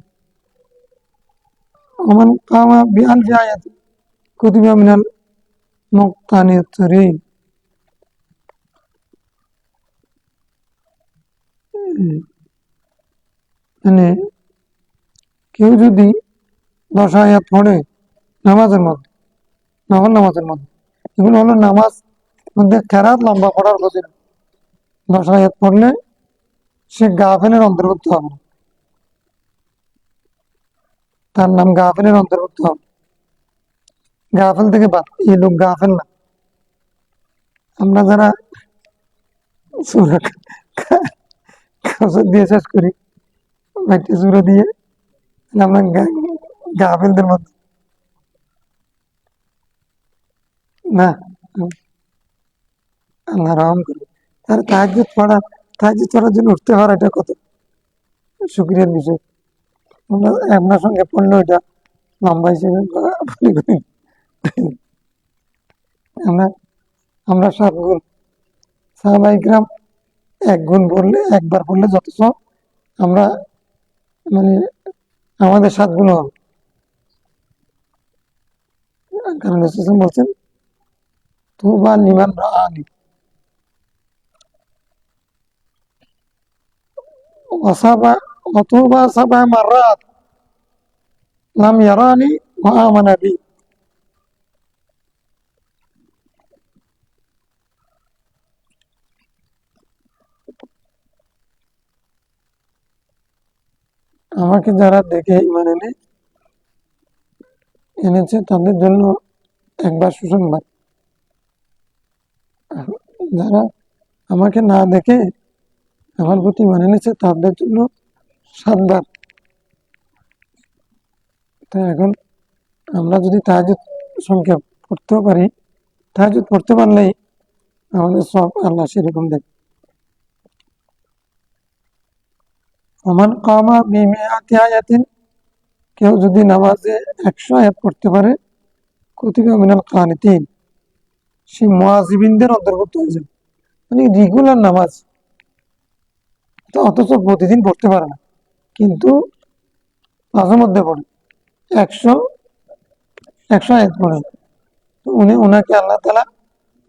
ومن قام ب1000 آية كتب من المقتنطرين। মানে কেউ যদি 10 আয়াত পড়ে নামাজের মধ্যে, নফল নামাজের মধ্যে, এগুলো হলো নামাজ মধ্যে কেরাত লম্বা পড়ার ফজিলত। 10 আয়াত পড়লে সে গাফেলের অন্তর্ভুক্ত হবে, তার নাম গাফেলের অন্তর্ভুক্ত হবে। গাফেল থেকে বাদ, এই লোক গাফেল না। আমরা যারা সূরা কাউসার দিয়ে শেষ করি, একটা সূরা দিয়ে, আমরা গাফেলদের মধ্যে না। আল্লাহ রহম করবে। তার তাহাজ্জুদ পড়ার জন্য উঠতে পারা, এটা কত শুকরিয়ার বিষয়। আপনার সঙ্গে পড়লো, এটা লম্বা হিসেবে আমরা 7 গুণ। সাহাবা ইকরাম এক গুণ পড়লে, একবার পড়লে যত সব, আমরা মানে আমাদের 7 গুণ হবে। কারণ রাসূল বলছেন তুবা লিমান রাআনি ওয়াসাবা ওয়াতুবা সাবা মাররাত লাম ইয়ারানি ওয়া আমানা বি। আমাকে যারা দেখে ঈমান এনেছে তাদের জন্য একবার সুসংবাদ। যারা আমাকে না দেখে আমার প্রতি ঈমান এনেছে তাদের জন্য 7 বার। তো এখন আমরা যদি তাহাজ্জুদ সংখ্যা পড়তেও পারি, তাহাজ্জুদ পড়তে পারলেই আমাদের সব আল্লাহ সেরকম দেবে। ওমান কামা বিমিআতি আয়াতিন, কেউ যদি নামাজে 100 আয়াত পড়তে পারে, কুতিবা মিনাল কানিতিন, সে মুয়াজ্জিবিনদের অন্তর্ভুক্ত হয়ে যাবে। মানে রেগুলার নামাজ, তো অথচ প্রতিদিন পড়তে পারে না, কিন্তু মাঝে মধ্যে পড়ে 100 আয়াত পড়ে। তো ওনাকে আল্লাহ তাআলা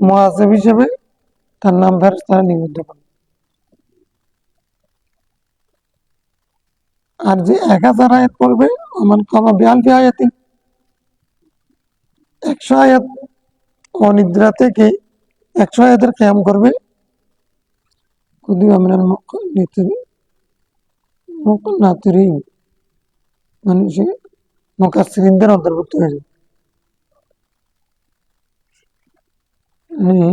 মুয়াজ্জিব হিসেবে তার নাম ফেরেশতারা নিবদ্ধ করে। আর যে 1000 আয়াত পড়বে, ওমান কামা বিআলফি আয়াতিন, 100 আয়াত অনিদ্রা থেকে 100 আয়াতের কিয়াম করবে, কুতিবা মিনাল মুকান্নাতিরিন, মানে সে মুকাসসিরিনদের অন্তর্ভুক্ত হয়ে যাবে। মানে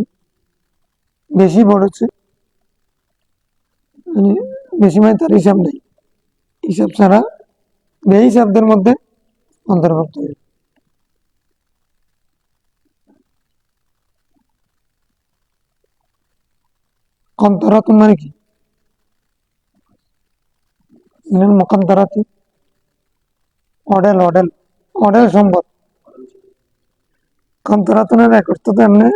বেশি পড়েছে, মানে বেশি মানে তার হিসাব নেই, হিসাব ছাড়া বেহিসাবদের মধ্যে অন্তর্ভুক্ত হয়ে যাবে। কন্তরাতুন মানে কি? মিনাল মুকাদ্দারাতি, অডেল অডেল অডেল সম্পদ। কন্তরাতুনের এক অর্থ তো এমনি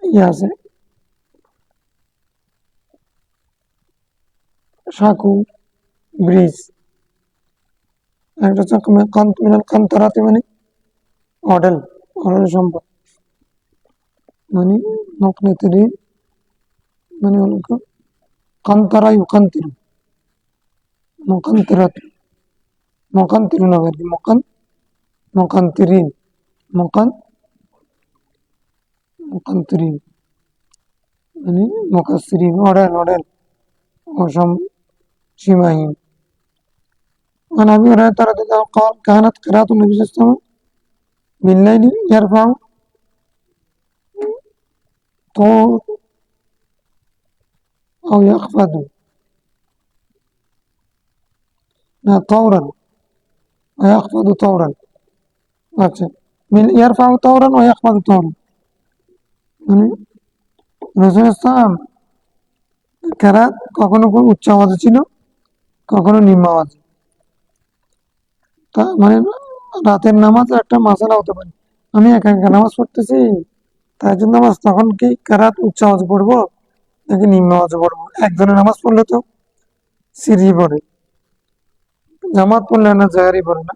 ইয়ে আছে, সাঁকু, ব্রিজ। একটা হচ্ছে মিনাল কন্তরাতি মানে অডেল, অডেল সম্পদ, মানে মুকনিতিরি, মানে হলো কান্তরা ইউকান্তিরু, মুকান্তিরাত, মুকান্তিরুন হবে আর কি, মুকান্তিরিন, মুকান মুকান্তিরিন, মানে মুকাসসিরিন, অডেল অডেল, অসম, সীমাহীন। عن أبي هريرة رضي الله عنه قال كانت قراءة النبي صلى الله عليه وسلم بالليل يرفع طور أو يخفض، لا طورا ويخفض طورا، আচ্ছা يرفع طورا ويخفض طورا، মানে রাসূল ইসলাম কেরাত কখনো উচ্চ আওয়াজে ছিল, কখনো নিম্ন আওয়াজে। তা মানে রাতের নামাজ একটা মাসালা হতে পারে, আমি একা একা নামাজ পড়তেছি, তাহাজ্জুদ নামাজ, তখন কি কেরাত উচ্চ আওয়াজে পড়বো নাকি নিম্ন আওয়াজে পড়বো? একজনের নামাজ পড়লে তো সিরি পড়ে, জামাত পড়লে না জাহারি পড়ে না?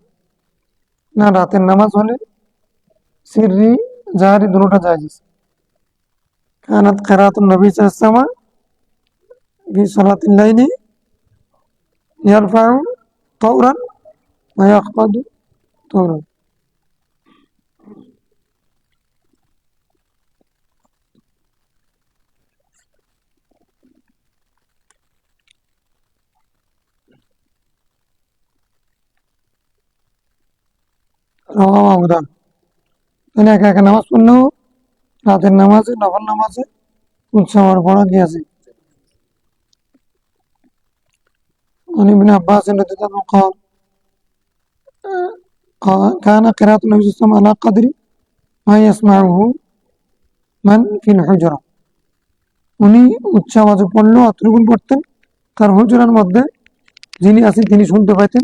না, রাতের নামাজ হলে সিররি জাহারি দুটোটা জায়েজ আছে। কানাত কিরাতুন নবী সাল্লাল্লাহু আলাইহি ওয়াসাল্লাম ফি সালাতিল লাইলি ইয়ারফাউ তাওরান ওয়া ইয়াখফাদু তাওরান। রাওয়াহু আবু দাউদ। তাহলে একা একা নামাজ পড়লেও রাতের নামাজে, নফল নামাজে উচ্চ আওয়াজ পড়া কি আছে? عن ابن عباس رضي الله عنه قال كان قراءة النبي صلى الله عليه وسلم على قدر ما يسمعه من في الحجرة، উনি উচ্চ আওয়াজে পড়লেও অতটুকু পড়তেন তার হুজরার মধ্যে যিনি আছেন তিনি শুনতে পাইতেন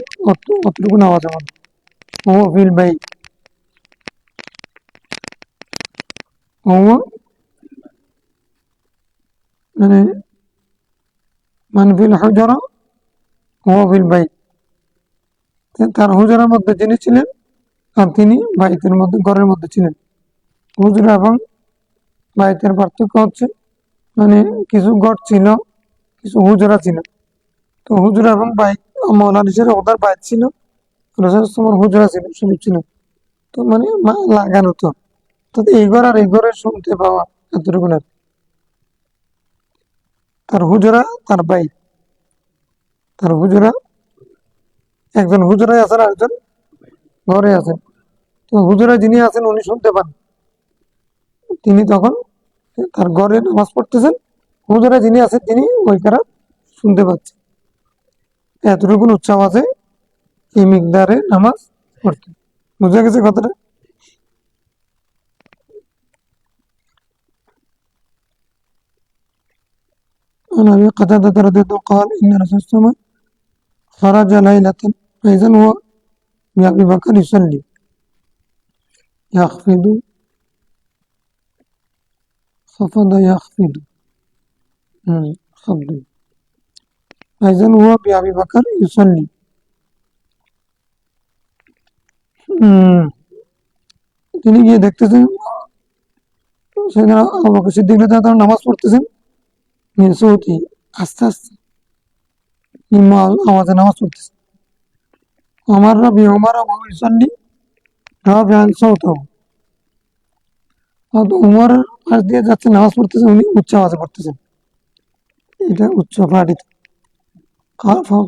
অতটুকু আওয়াজের মধ্যে। ও ফিল বাই, ও মানে মানফিল হুজরা ওয়া ফিল বাইত, তার হুজরার মধ্যে যিনি ছিলেন আর তিনি বাইতের মধ্যে ঘরের মধ্যে ছিলেন। হুজরা এবং বাইতের পার্থক্য হচ্ছে মানে কিছু ঘর ছিল, কিছু হুজরা ছিল। তো হুজরা এবং বাইত মৌলানা হিসেবে ওদের বাইত ছিল, রসুলের হুজরা ছিল, শরীফ ছিল। তো মানে লাগানো তো, তো এই ঘর আর এই ঘরে শুনতে পাওয়া এতটুকু না। তার হুজরা তার বাইত, তার হুজরা একজন হুজরায় আছেন আর একজন ঘরে আছেন। তো হুজরায় যিনি আছেন উনি শুনতে পান, তিনি তখন তার ঘরে নামাজ পড়তেছেন, হুজরায় যিনি আছেন তিনি ওই কারা শুনতে পাচ্ছেন। এতটুকু উচ্চ আওয়াজে এই মিকদারে নামাজ পড়তেন। বুঝা গেছে কথাটা? عن أبي قتادة رضي الله عنه قال إن رسول الله صلى الله عليه وسلم خرج ليلة فإذا هو بأبي بكر يصلي يخفض خفض يخفض خفض فإذا هو بأبي بكر يصلي তিনি গিয়ে দেখতেছেন সেখানে আবু বকর সিদ্দিক রাদিয়াল্লাহু আনহু নামাজ পড়তেছেন, সৌতি আস্তে আস্তে নিম্ন আওয়াজে নামাজ পড়তেছেন। আমার রবি ওমর আবু ইসাল্লি রাফিআন সাওতাহু, উমর পাশ দিয়ে যাচ্ছে নামাজ পড়তেছেন, উনি উচ্চ আওয়াজে পড়তেছেন, এটা উচ্চ পাঠিত।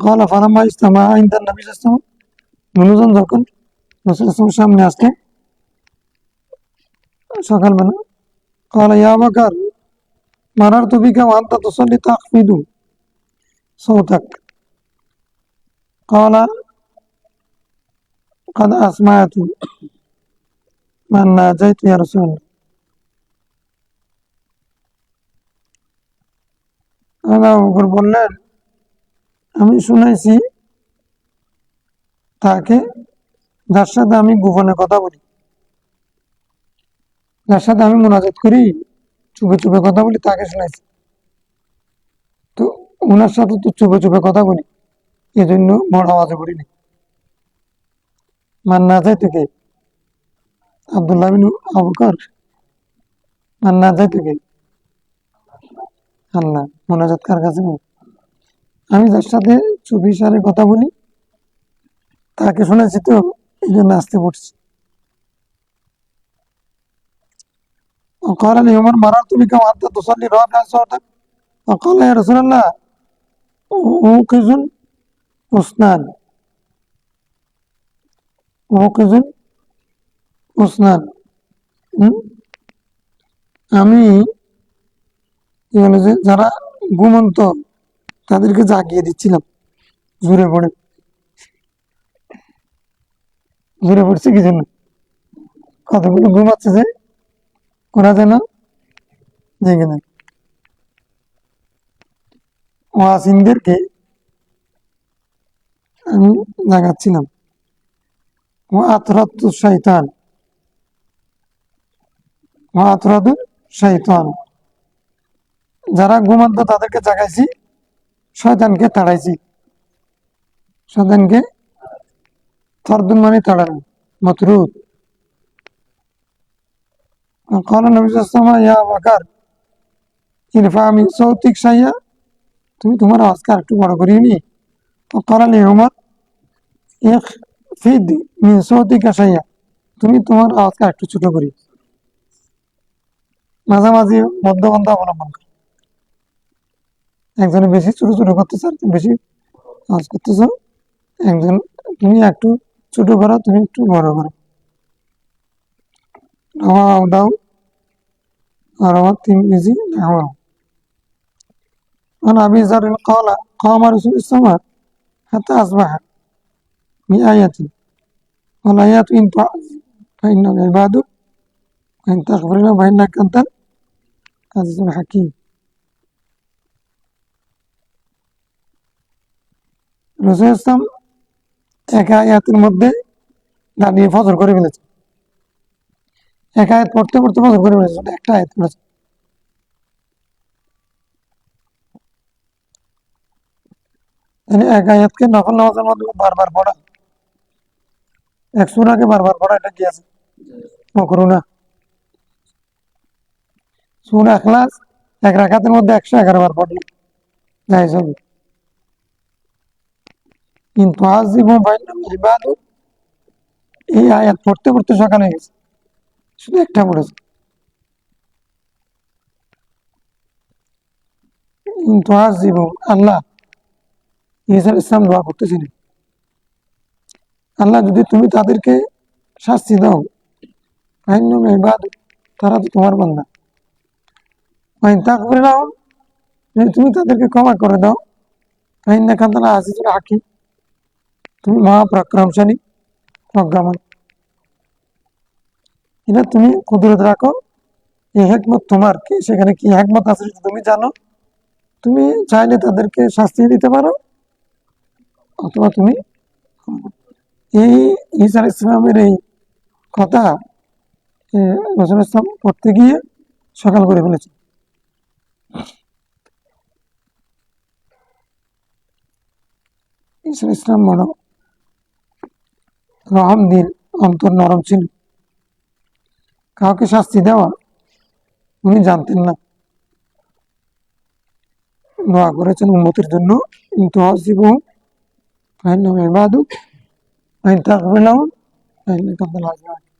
قال فلما اجتمع عند النبي صلى الله عليه وسلم, মনোজন যখন রাসূলের সামনে আসলে সকালবেলা, قال يا بكر مررت بك وأنت تصلي تخفض صوتك قال قد أسمعت من ناجيت يا رسول الله. আবু বকর বললেন, আমি শুনেছি তাকে, যার সাথে আমি গোপনে কথা বলি, যার সাথে আমি মুনাজাত করি, চুপে চুপে কথা বলি, তাকে শুনেছি। তো ওনার সাথে তো চুপে চুপে কথা বলি, এই জন্য বড় আওয়াজে বলিনি। মান্না যায় থেকে আব্দুল্লাহ বিন আবু বকর, মান্না যায় থেকে আল্লাহ মুনাজাত কার কাছে, আমি যার সাথে চুপি সারে কথা বলি তাকে শুনেছি, তো এই জন্য আসতে পড়ছি। وقال لي عمر مررت بك وأنت تصلي رافعا صوتك فقال يا رسول الله أوقظ أسنان أوقظ أسنان আমি কি বলে যে যারা ঘুমন্ত তাদেরকে জাগিয়ে দিচ্ছিলাম, জোরে পড়ে, জোরে পড়ছে কি জন্য, কতগুলো ঘুমাচ্ছে যে ওরা যেন জেগে নেয়। ওয়াসিনদেরকে আমি জাগাচ্ছিলাম। ও আতরাতু শয়তান, ও আতরাতু শয়তান, যারা ঘুমন্ত তাদেরকে জাগাইছি, শয়তানকে তাড়াইছি। শয়তানকে তরদুন মানে তাড়ানো, মতরুদ। قال النبي صلى الله عليه وسلم يا بكر ارفع من صوتك شيئا, তুমি তোমার আওয়াজকে একটু বড় করিয়ে নি। وقال لعمر اخفض من صوتك شيئا, তুমি তোমার আওয়াজকে একটু ছোট করি। মাঝামাঝি মধ্যপন্থা অবলম্বন করো, একজনে বেশি ছোট ছোট করতেছ, বেশি আওয়াজ করতেছ, একজন তুমি একটু ছোট করো, তুমি একটু বড় করো। দাও আর আমার তিরমিজি নাহওয়াহু। عن أبي ذر قال قام رسول الله حتى أصبح بآية والآيات إن تعذ فإن العباد وإن تغفر لهم فإنك أنت العزيز الحكيم. রাসূল ইসলাম এক আয়াতের মধ্যে দাঁড়িয়ে ফজর করে ফেলেছে, এক আয়াত পড়তে পড়তে ফজর করে ফেলেছে, একটা আয়াত পড়েছে। মানে এক আয়াতকে নফল নামাজের মধ্যে বারবার পড়া, এক সূরাকে বারবার পড়া, এটা কি আছে? মাকরুহ না। সূরা ইখলাস এক রাকাতের মধ্যে 111 বার পড়লে জায়েজ হবে। কিন্তু আজিবুম ফাইন্নাহুম ইবাদুন, এই আয়াত পড়তে পড়তে সকালে গেছে, শুধু একটা পড়েছে। কিন্তু আজিবুম, আল্লাহ ঈসা আলাইহিস সালাম দোয়া করতেছিলেন, আল্লাহ যদি তুমি তাদেরকে শাস্তি দাও, ফাইন্নাহুম ইবাদুক, তারা তো তোমার বান্দা, ওয়াইন তাগফির লাহুম, যদি তুমি তাদেরকে ক্ষমা করে দাও, ফাইন্নাকা আনতাল আজিজুল হাকিম, তুমি মহাপরাক্রমশালী, প্রজ্ঞাময়। এটা তুমি কুদরত রাখো, এই হেকমত তোমার, কি সেখানে কি হেকমত আছে সেটা তুমি জানো। তুমি চাইলে তাদেরকে শাস্তি দিতে পারো, অথবা তুমি, এই ঈসা আলাইহিস সালামের এই কথা রাসূল ইসলাম পড়তে গিয়ে সকাল করে ফেলেছে। ঈসা আলাইহিস সালাম বড় রহম দিল, অন্তর নরম ছিল, কাউকে শাস্তি দেওয়া উনি জানতেন না। দোয়া করেছেন উম্মতের জন্য, কিন্তু আজিবুহুম ফাইন্নাহুম ইবাদুক ওয়া ইন তাগফির লাহুম ফাইন্নাকা আনতাল আজিজুল হাকিম।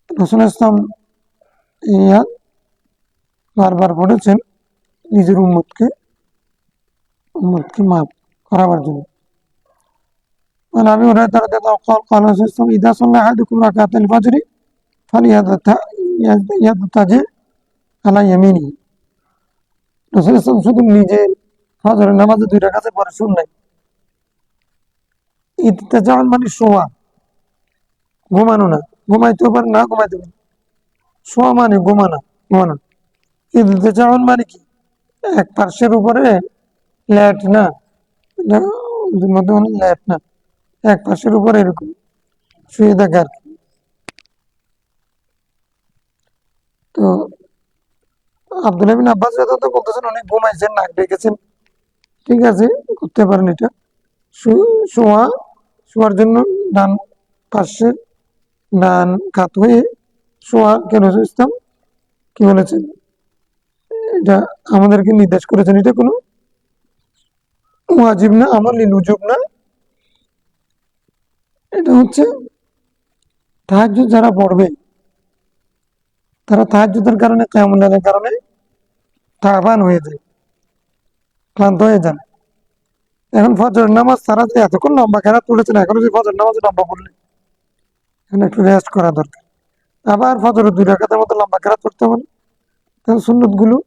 রাসূল ইসলাম এই আয়াত বারবার পড়েছেন নিজের উম্মতকে মাফ করাবার জন্য। عن ابي هريره رضي الله عنه قال قال رسول الله اذا صلى احدكم ركعتي الفجر فليضطجع على يمينه। রাসূল ইসলাম শুধু নিজে ফজরের নামাজে 2 রাকাতের পরে শুনলেন, ইত্তেজাউন মানে শোয়া, ঘুমানো না, ঘুমাইতেও পারে না ঘুমাইতে পারে, শোয়া মানে ঘুমানো। ইত্তেজাউন মানে কি, এক পার্শ্বের উপরে ল্যাট না, মধ্যে মানে ল্যাট না, এক পার্শ্বের উপরে এরকম শুয়ে থাকা আর কি। তো আব্দুল্লাহ বিন আব্বাস তো বলতেছেন অনেক ঘুমাইছেন, নাক ডেকেছেন, ঠিক আছে, করতে পারেন এটা। শোয়ার জন্য ডান পাশে, ডান কাত হয়ে শোয়া কেন ইসলাম কি বলেছেন, এটা আমাদেরকে নির্দেশ করেছেন। এটা কোনো ওয়াজিব না, আমল লিলউজুব না, এটা হচ্ছে তাহাজ্জুদ যারা পড়বে তারা তাহাজ্জুদের কারণে, কিয়ামুল লাইলের কারণে তাবান হয়ে যায়, ক্লান্ত হয়ে যান। এখন ফজর নামাজ তারা যে এতক্ষণ লম্বা কেরাত পড়েছেন, এখন যদি ফজর নামাজে লম্বা পড়লে এখন একটু রেস্ট করা দরকার। আবার ফজরের 2 রাকাতের মতো লম্বা কেরাত পড়তে হবে, তাহলে সুন্নত গুলো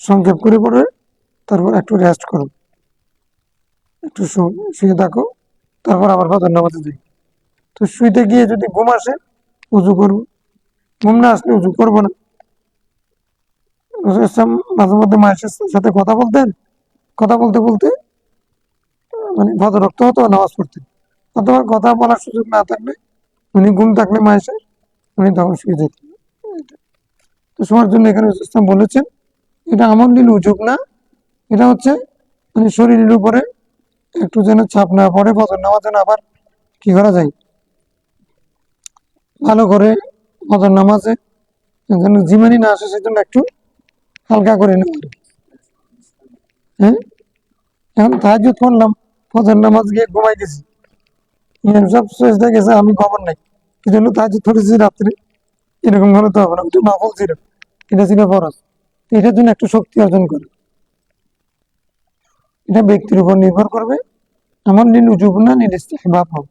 সংক্ষেপ করে পড়ে তারপর একটু রেস্ট করো, একটু শুয়ে থাকো, তারপর আবার ফজর নামাজে যাই। তো শুইতে গিয়ে যদি ঘুম আসে উজু করবো, ঘুম না আসলে উজু করবো না। রাসূল ইসলাম মাঝে মধ্যে মায়ের সাথে কথা বলতেন, কথা বলতে বলতে মানে ফজর রক্ত হতো, নামাজ পড়তেন, অথবা কথা বলার সুযোগ না থাকলে উনি ঘুম থাকলে মায়ের উনি তখন শুয়ে যেতেন। তো শোয়ার জন্য এখানে রাসূল ইসলাম বলেছেন, এটা আমল লিল উজুব না, এটা হচ্ছে মানে শরীরের উপরে একটু যেন চাপ না পড়ে, ফজর নামাজ যেন আবার কি করা যায়, ভালো করে ফজর নামাজে যেন জিমানি না আসে, সেজন্য একটু হালকা করে নেওয়া। হ্যাঁ, এখন তাহাজ্জুদ পড়লাম, ফজর নামাজ গিয়ে ঘুমাই গেছি, ইমাম সাহেব সেজদায় গেছে, আমি খবর নাই, কি জন্য তাহাজ্জুদ পড়েছি রাত্রে, এরকম হলে তো হবে না, ওটা নফল ছিল, এটা ছিল ফরজ। এটার জন্য একটু শক্তি অর্জন করে, এটা ব্যক্তির উপর নির্ভর করবে, আমার নীল উজুব না, নীল ইস্তিহবাব হবে।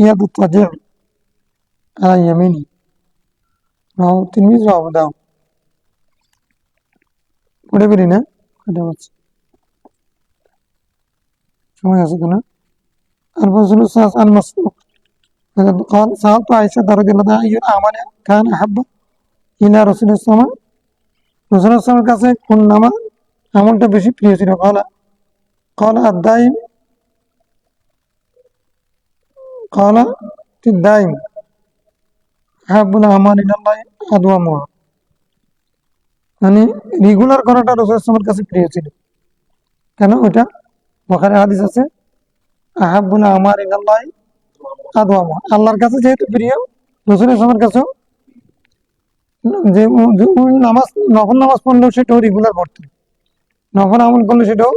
ইয়াদু তাজিউ আলা ইয়ামিনি, রাহু তিরমিজি ওয়া আবু দাউদ। পড়ে বেরি না, এটা হচ্ছে সময় আছে কিনা। আর রাসূল সাল্লাল্লাহু আলাইহি ওয়াসাল্লাম قال سألت عائشة رضي الله عنها أي الأعمال كان أحب إلى رسول الله صلى الله عليه وسلم, রাসূল সাল্লাল্লাহু কাছে কোন আমলটা বেশি প্রিয় ছিল। قال الدائم قال الدائم আহাব্বুল আমাল ইলাল্লাহি আদওয়ামুহা, মানে রেগুলার করাটা রাসূলের কাছে প্রিয় ছিল। কেন? ওইটা বুখারী হাদিস আছে, আহাব্বুল আমাল ইলাল্লাহি আদওয়ামুহা, আল্লাহর কাছে যেহেতু প্রিয়, রাসূলের কাছেও যে নামাজ, নফল নামাজ পড়লেও সেটাও রেগুলার পড়তেন, নফল আমল করলে সেটাও।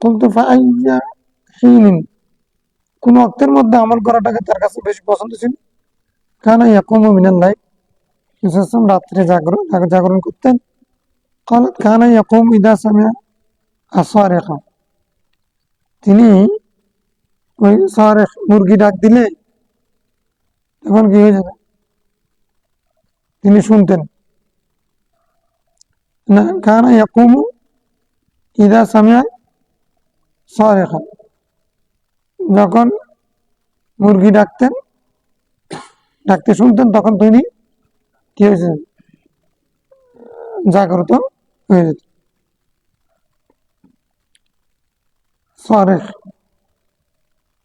কুলতু ফাআইয়া হিনিন, কোন অক্তের মধ্যে আমল করাটাকে তার কাছে বেশি পছন্দ ছিল? কানা ইয়াকুমু মিনাল লাইল, রাত্রে জাগরণ করতেন। قالت كان يقوم إذا سمع الصارخة, তিনি ওই সারেখ মুরগি ডাক দিলে তখন কি হয়ে যাবে, তিনি শুনতেন। না, কানা ইয়াকুমু ইদা সামিআ সারেখা, যখন মুরগি ডাকতে শুনতেন তখন তিনি কি হয়েছে, জাগ্রত হয়ে যেত। সারেখ,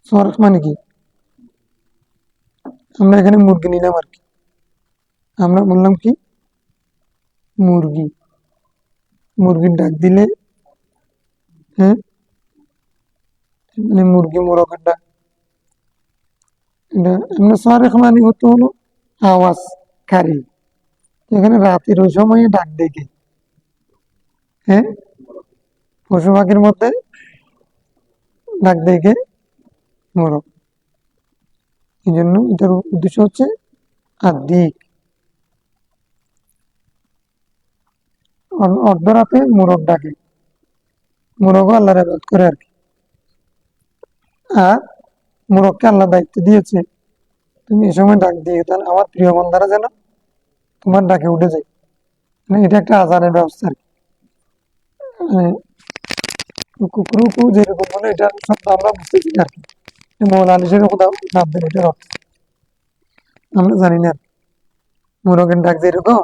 সারেখ মানে কি? আমরা এখানে মুরগি নিলাম আর কি, আমরা বললাম কি মুরগি, মুরগির ডাক দিলে, হ্যাঁ, মানে মুরগি মোরগের ডাক, এটা এমনি সারেখ মানে হতো হলো আওয়াজকারী। এখানে রাতের ওই সময়ে ডাক ডেকে, হ্যাঁ, পশু পাখির মধ্যে ডাক ডেকে মোরগ, এই জন্য এটার উদ্দেশ্য হচ্ছে আদিক, অর্ধরাতে মোরগ ডাকে, মোরগও আল্লাহর ইবাদত করে আর কি। আর মোরগকে আল্লাহ দায়িত্ব দিয়েছে, তুমি এই সময় ডাক দিয়ে তাহলে আমার প্রিয় বন্ধারা যেন তোমার ডাকে উঠে যায়, মানে এটা একটা আজানের ব্যবস্থা আর কি। কুকুরু যেরকম বলে এটা শব্দ আমরা বুঝতেছি আর কি, মৌলা আলিশের কোথাও নাম দেন এটার অর্থ আমরা জানি না। মোরগের ডাক যেরকম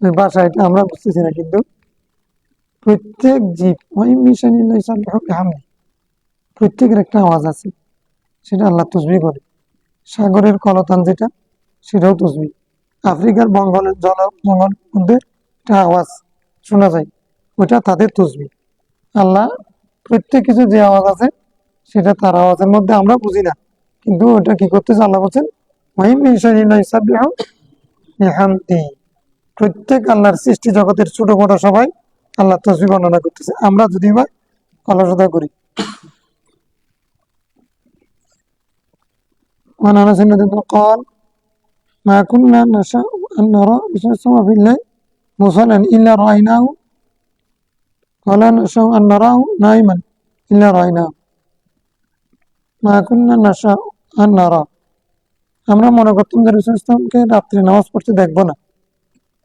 ওই ভাষা, এটা আমরা বুঝতেছি না, কিন্তু প্রত্যেক জীব ওই প্রত্যেকের একটা আওয়াজ আছে, সেটা আল্লাহ তসবিহ করে। সাগরের কলতান যেটা, সেটাও তসবিহ। আফ্রিকার জঙ্গল মধ্যে একটা আওয়াজ শোনা যায়, ওইটা তাদের তসবিহ। আল্লাহ প্রত্যেক কিছু যে আওয়াজ আছে সেটা তার আওয়াজের মধ্যে আমরা বুঝি না, কিন্তু ওটা কি করতেছে, আল্লাহ বলছেন প্রত্যেক আল্লাহর সৃষ্টি জগতের ছোট বড় সবাই আল্লাহ তসবিহ বর্ণনা করতেছে, আমরা যদি বা অলসতা করি। وعن انس رضي الله قال ما كنا نشاء ان نرى السماء في الليل مصلى الا رايناه ولا نشاء ان نراه نائما الا رايناه ما كنا نشاء ان نرى, আমরা মনে করতাম যে রাসূল ইসলামকে রাত্রে নামাজ পড়তে দেখবো না,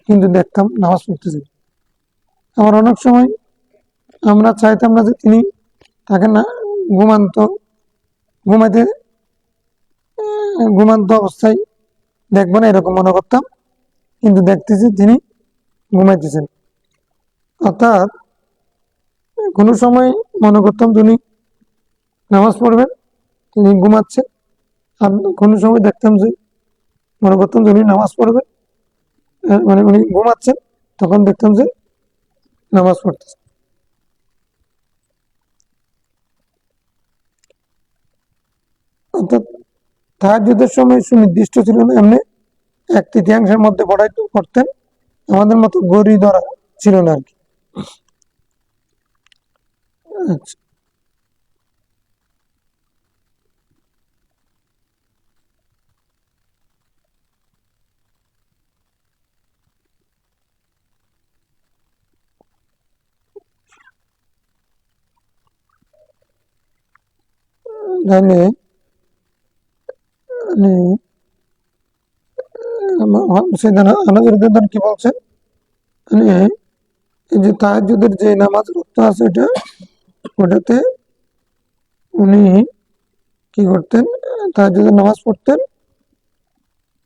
কিন্তু দেখতাম নামাজ পড়তেছে। আবার অনেক সময় আমরা চাইতাম না যে তিনি তাকে না ঘুমান্ত অবস্থায় দেখবো না, এরকম মনে করতাম, কিন্তু দেখতেছি তিনি ঘুমাইতেছেন। অর্থাৎ কোনো সময় মনে করতাম তিনি নামাজ পড়বেন, তিনি ঘুমাচ্ছেন, আর কোনো সময় দেখতাম যে মনে করতাম যে উনি নামাজ পড়বেন, মানে উনি ঘুমাচ্ছেন, তখন দেখতাম যে নামাজ পড়তেছে। অর্থাৎ তাহাজ্জুদের সময় সুনির্দিষ্ট ছিল না, এমনি 1/3 মধ্যে পড়তেন, আমাদের মতো গড়ি ধরা ছিল না আর কি। আচ্ছা, তাহলে কি বলছেন, মানে এই যে তাহাজ্জুদের যে নামাজ রক্ত আছে ওটাতে উনি কি করতেন, তাহাজ্জুদের নামাজ পড়তেন,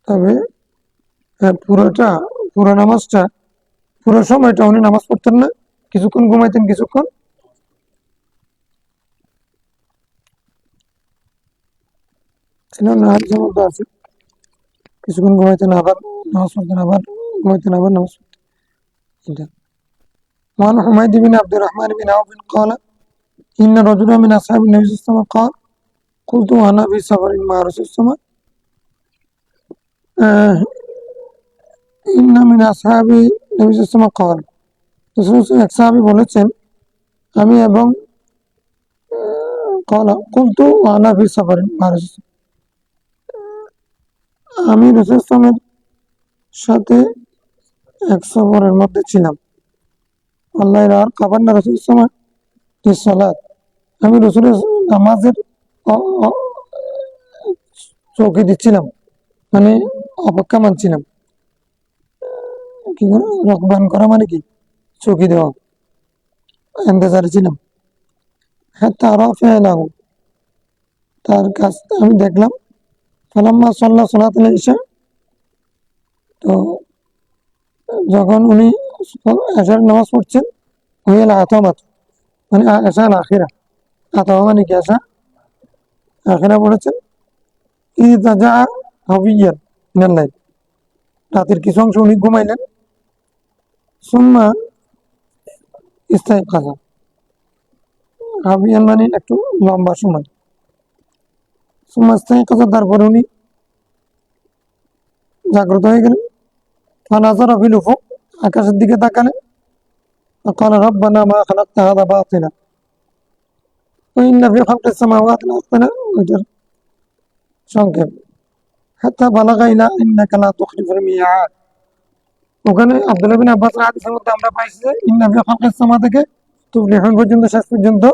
তবে পুরো নামাজটা, পুরো সময়টা উনি নামাজ পড়তেন না, কিছুক্ষণ ঘুমাইতেন, ছিল না, হাদিসের মধ্যে আছে কিছুক্ষণ ঘুমাইতেন আবার নামাজ পড়তেন, আবার ঘুমাইতেন আবার নামাজ পড়তেন। এটা وعن حميد بن عبد الرحمن بن عوف قال إن رجلا من أصحاب النبي صلى الله عليه وسلم قال قلت وأنا في سفر مع رسول الله صلى الله عليه وسلم إن من أصحاب النبي صلى الله عليه وسلم قال রসুল এক সাহাবী বলেছেন আমি এবং قال قلت وأنا في سفر مع رسول الله আমি রসুল ইসলামের সাথে এক সফরের মধ্যে ছিলাম। আল্লাহ আর কাবার না রসুল ইসলামের সালাত, আমি রসুলের নামাজের চৌকি দিচ্ছিলাম, মানে অপেক্ষা মানছিলাম। কি রকবান করা মানে কি চৌকি দেওয়া, এন্তেজারে ছিলাম। হ্যাঁ তারা ফেলাম, তার কাছ আমি দেখলাম ফালাম্মা সাল্লাহ সালাতুল ইশা, তো যখন উনি এশার নামাজ পড়ছেন হইয়াল আতামাত মানে এশা আখিরা, আতামা মানে কি এশা আখিরা পড়েছেন। ইযা হাবিয়ান মিনাল-লাইল, রাতের কিছু অংশ উনি ঘুমাইলেন। সুম্মা ইস্তাইকাযা, হাবিয়ান মানে একটু লম্বা সময়। সুম্মা ইস্তাইকাযা, তারপরে উনি জাগ্রত হয়ে গেলেন। ফানাযারা ফিল উফুক, আকাশের দিকে তাকালেন। وقال ربنا ما خلقت هذا باطلا وإن في خلق السماوات والأرض ওইটার সংক্ষেপ হাত্তা বালাগা ইলা ইন্নাকা লা তুখলিফুল মিয়াদ। ওখানে আব্দুল্লাহ বিন আব্বাস হাদিসের মধ্যে আমরা পাইছি যে ইন্না ফি খালকিস সামা থেকে তুফলিহুন পর্যন্ত শেষ পর্যন্ত,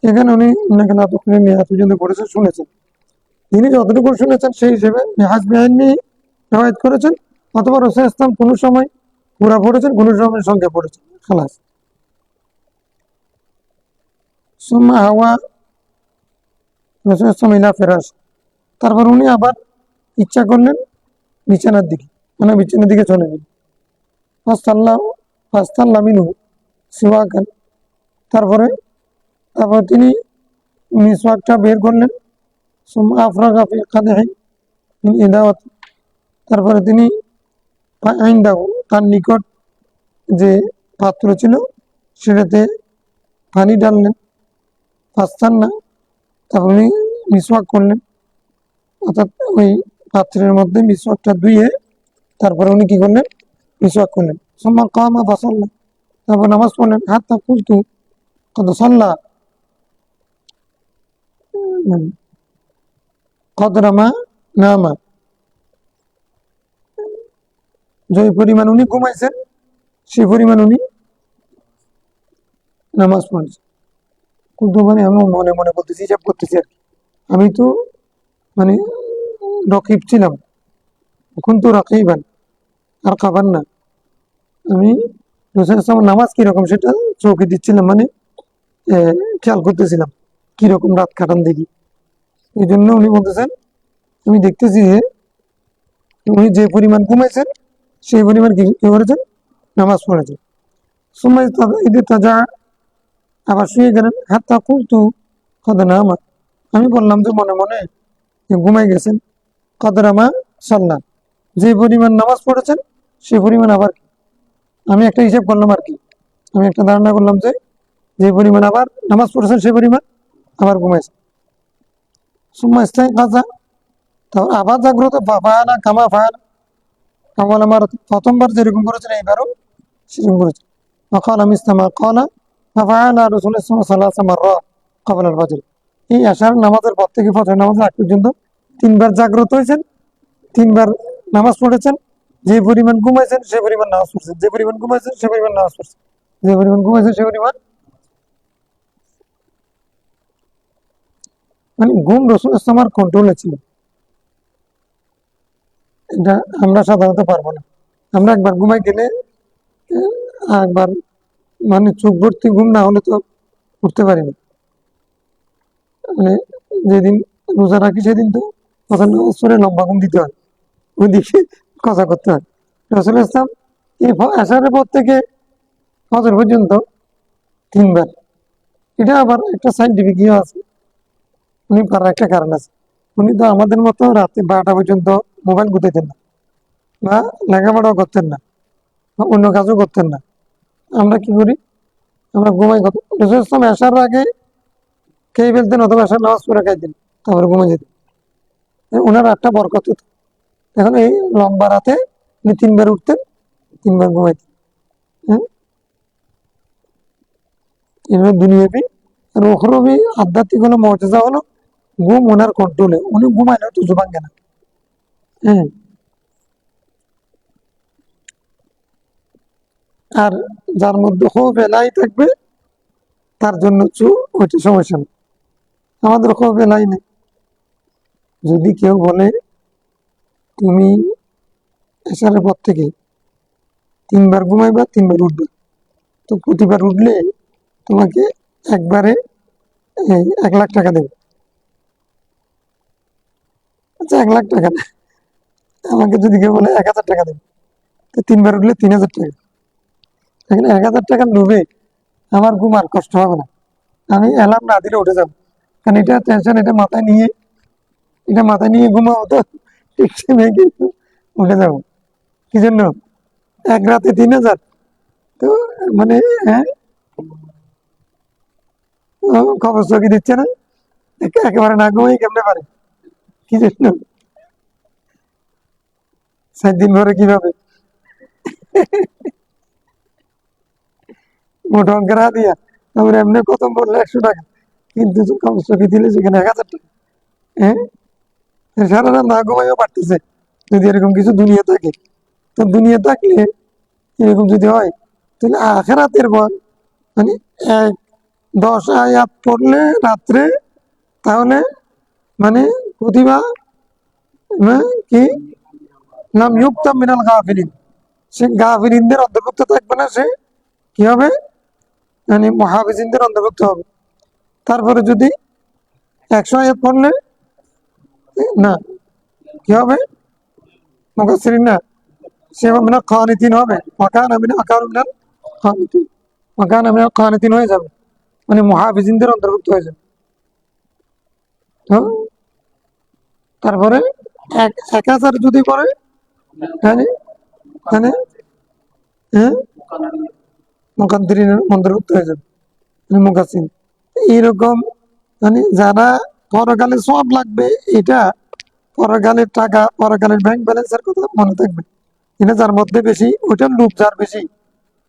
এখানে উনি ইন্নাকা লা তুখলিফুল মিয়াদ পর্যন্ত পড়েছেন, শুনেছেন। তিনি যতটুকু শুনেছেন সেই হিসেবে হাসবি আইনি রিওয়ায়াত করেছেন, অথবা রাসূল ইসলাম কোনো সময় পুরা পড়েছেন, কোনো সময় সংক্ষেপ পড়েছেন, খালাস। সুম্মা হাওয়া রাসূল ইসলাম ইলা ফিরাশ, তারপর উনি আবার ইচ্ছা করলেন বিছানার দিকে, মানে বিছানার দিকে চলে গেলেন। ফাস্তাল্লাহ মিনহু সিওয়াকান, তারপরে তিনি মিসওয়াকটা বের করলেন। সুম্মা আফরাগা ফি কাদহি মিন ইদাওয়াত, তারপরে তিনি ইনদাহু, তার নিকট যে পাত্র ছিল সেটাতে পানি ডাললেন। ফাস্তান্না, তারপর উনি মিসওয়াক করলেন, অর্থাৎ ওই পাত্রের মধ্যে মিসওয়াকটা ধুয়ে তারপরে উনি কি করলেন মিসওয়াক করলেন। সুম্মা কামা ফাসাল্লা, তারপর নামাজ পড়লেন। হাত্তা কুলতু কদ সাল্লা কদরা মা নামা, যে পরিমাণ উনি ঘুমাইছেন সেই পরিমাণ উনি নামাজ পড়েছেন। কিন্তু মানে আমি মনে মনে বলতেছি, হিসাব করতেছি আর কি, আমি তো মানে রকিব ছিলাম, এখন তো রাকিবান আর খাবার না, আমি নামাজ কিরকম সেটা চৌকি দিচ্ছিলাম, মানে খেয়াল করতেছিলাম কিরকম রাত কাটান দেখি। এই জন্য উনি বলতেছেন আমি দেখতেছি যে উনি যে পরিমাণ ঘুমাইছেন সেই পরিমাণ কি করেছেন, নামাজ পড়েছেন। সময় ঈদের তাজা, আবার শুয়ে গেলেন। হাত্তা কুলতু কদ নামা, আমি বললাম যে মনে মনে ঘুমাই গেছেন। কদরামা সাল্লাহ, যে পরিমাণ নামাজ পড়েছেন সেই পরিমাণ আবার আমি একটা হিসাব করলাম আর কি, আমি একটা ধারণা করলাম যে যে পরিমাণ আবার নামাজ পড়েছেন সেই পরিমাণ আবার ঘুমাইছেন। সুম্মা ইস্তাইকাযা, তারপর আবার জাগ্রত। ফাআলা কামা ফাআলা আউয়াল মারা, প্রথমবার যেরকম করেছেন এইবারও সেরকম করেছেন। ওয়াকালা মিসলা মা ক্বালা ফাআলা রাসূলুল্লাহ সাল্লাল্লাহু আলাইহি ওয়াসাল্লাম মাররা ক্বাবলা আল ফজর, এই আশার নামাজের পর থেকে ফজর নামাজের আগ পর্যন্ত তিনবার জাগ্রত হয়েছেন, তিনবার নামাজ পড়েছেন। যে পরিমাণ ঘুমাইছেন সে পরিমাণ নামাজ পড়ছেন, যে পরিমাণ ঘুমাইছেন সে পরিমাণ নামাজ পড়ছেন, যে পরিমাণ ঘুমাইছেন সে পরিমাণ, মানে ঘুম রাসূল ইসলামের কন্ট্রোলে ছিল। এটা আমরা সাধারণত পারবো না। আমরা একবার ঘুমাই গেলে একবার মানে চোখ ভর্তি ঘুম না হলে তো উঠতে পারি না। মানে যেদিন রোজা রাখি সেদিন তো তখন সরে লম্বা ঘুম দিতে হয়, ওইদিকে কথা করতে হয়। রাসূল ইসলাম এই আশারের পর থেকে ফজর পর্যন্ত তিনবার, এটা আবার একটা সাইন্টিফিক ইয়ে আছে, উনি পারার একটা কারণ আছে। উনি তো আমাদের মতো রাতে 12টা পর্যন্ত মোবাইল গুতাইতেন না, বা লেখাপড়াও করতেন না, বা অন্য কাজও করতেন না। আমরা কি করি? আমরা ঘুমাই। কত রসুল ইসলাম আসার আগে খেয়ে ফেলতেন, অথবা আসার নামাজ পড়ে খাইতেন, তারপরে ঘুমাই যেতেন। ওনার একটা বরকত হতো। এখন এই লম্বা রাতে উনি 3বার উঠতেন, 3বার ঘুমাইতেন। হ্যাঁ, এভাবে দুনিয়াবি আর ওখরবি আধ্যাত্মিক হলো মর্যাদা হলো ঘুম ওনার কন্ট্রোলে, উনি ঘুমাইলে তো ভাঙ্গে না। হ্যাঁ, আর যার মধ্যে খুব এলাই থাকবে তার জন্য ওইটা সমস্যা নেই। আমাদের খুব এলাই নেই। যদি কেউ বলে তুমি এসারের পর থেকে 3বার ঘুমাইবা, 3বার উঠবে, তো প্রতিবার উঠলে তোমাকে একবারে 1 লাখ টাকা দেবে। আচ্ছা, 1 লাখ টাকা না, আমাকে যদি কেউ বলে 1,000 টাকা দেবে, তো 3বার উঠলে 3,000 টাকা। এখানে 1,000 টাকা ডুবে আমার ঘুম আর কষ্ট হবে না। আমি অ্যালার্ম না দিলে উঠে যাবো, কারণ এটা টেনশন, এটা মাথায় নিয়ে ঘুমাবো, তো ঠিক সময় কিন্তু উঠে যাবো। কি জন্য? 1 রাতে 3,000, তো মানে হ্যাঁ, খবর চকি দিচ্ছে না, একেবারে না ঘুমাই কেমনে পারে? কি জন্য? 4 দিন পরে কিভাবে মোটা অঙ্কের দিয়া, তারপরে এমনি কত বললে 100 টাকা, কিন্তু খবর চকি দিলে সেখানে 1,000 টাকা। হ্যাঁ, সারা রাত না ঘুমাইও পারতেছে। যদি এরকম কিছু দুনিয়া থাকে, তো দুনিয়া থাকলে এরকম যদি হয়, তাহলে আখেরাতের পর মানে 10 আয়াত পড়লে রাত্রে, তাহলে মানে প্রতিভা কি নাম ইউক্তাম মিনাল গাফিলিন, সে গাফিলিনদের অন্তর্ভুক্ত থাকবে না, সে কি হবে? মানে মুহাফিজিনদের অন্তর্ভুক্ত হবে। তারপরে যদি 100 আয়াত পড়লে না, কি হবে? মুফাসসিরিন না, সে মিনাল কানিতিন হবে, ওয়াকানা মিনাল কানিতিন, ওয়াকানা মিনাল কানিতিন হয়ে যাবে, মানে মুহাফিজিনদের অন্তর্ভুক্ত হয়ে যাবে। তো তারপরে 1,000 যদি করে, তাহলে তাহলে হ্যাঁ, মুকাদ্দিরিনের অন্তর্ভুক্ত হয়ে যাবে, মানে মুকাসসির। এইরকম মানে যারা পরকালে সব লাগবে, এটা পরকালের টাকা, পরকালের ব্যাংক ব্যালেন্সের কথা মনে থাকবে, এটা যার মধ্যে বেশি, ওইটার লোভ যার বেশি,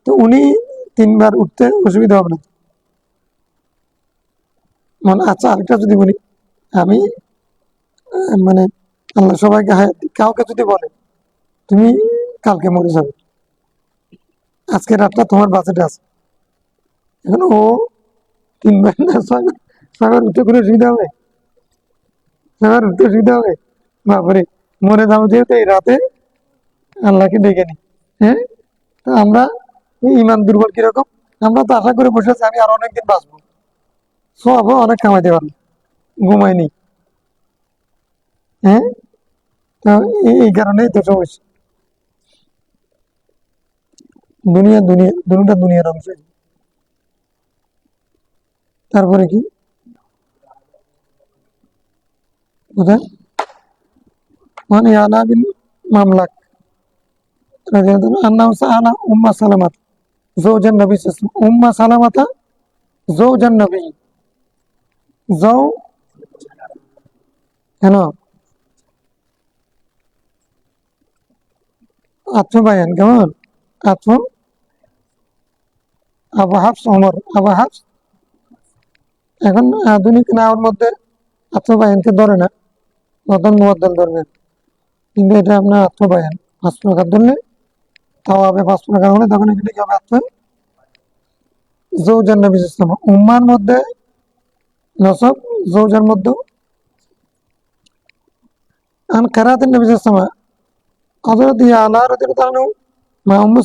তো উনি 3বার উঠতে অসুবিধা হবে না। মানে আচ্ছা, আরেকটা যদি বলি, আমি মানে আল্লাহ সবাইকে হায়াত দিক, কাউকে যদি বলে তুমি কালকে মরে যাবে, আজকে রাতটা তোমার বাজেটে আছে, এখন ও 3বার না 6বার উঠতে কোনো সুবিধা হবে? 6বার উঠতে সুবিধা হবে? বাপরে, মরে যাবো যেহেতু এই রাতে, আল্লাহকে ডেকে নি। হ্যাঁ, তো আমরা ইমান দুর্বল কিরকম, আমরা তো আশা করে বসে আছি আমি আরো অনেকদিন বাঁচবো, সব অনেক কামাইতে পারবো, ঘুমাইনি। হ্যাঁ, তো এই কারণেই তো সমস্যা। দুনিয়াটা দুনিয়ার অংশ। তারপরে কি কোথায়? মানে আলা বিন মামলাক রাদিয়াল্লাহু আনহু সাআলা উম্মা সালামাত যাওজান নবী সাল্লাল্লাহু আলাইহি ওয়াসাল্লাম, উম্মা সালামাতা যাওজান নবী, যাও কেন আত্মবায়ান কেমন? আত্ম আবু হাফস ওমর, আবু হাফস এখন আধুনিক নামের মধ্যে আত্মবায়ানকে ধরে না, নতুন মুয়াদ্দাল ধরবেন, কিন্তু এটা আপনার আত্মবায়ান 5 প্রকার ধরলে তাও হবে, 5 প্রকার হলে তখন এগুলি কি হবে? জৌজান নবী ইসলাম, উম্মার মধ্যে নসব, জৌজার মধ্যে আন কেরাতের নবী ইসলাম। হযরত আলা রাদিয়াল্লাহু আনহু মা উম্মু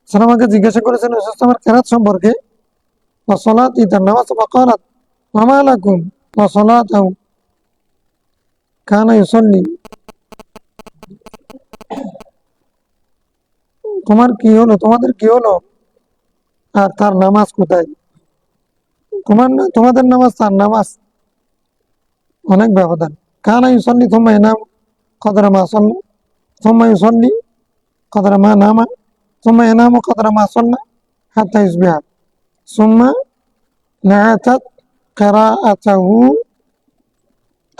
সালামাকে জিজ্ঞাসা করেছেন ইসলামের কেরাত সম্পর্কে, ওয়া সালাতি, তার নামাজ, ফাকালাত ওয়া মা লাকুম ওয়া সালাতাহু কানা ইউসাল্লি, তোমাদের কি হলো, আর তার নামাজ কোথায়? তোমাদের নামাজ তার নামাজ, অনেক ব্যবধান। কানা ইউসাল্লি থুম্মা ইয়ানাম কদরা মা সাল্লা, থুম্মা ইউসাল্লি কদরা মা নামা, থুম্মা ইয়ানামু কদরা মা সাল্লা হাত্তা ইউসবিহা, সুম্মা নাআতাত কিরাআতাহু,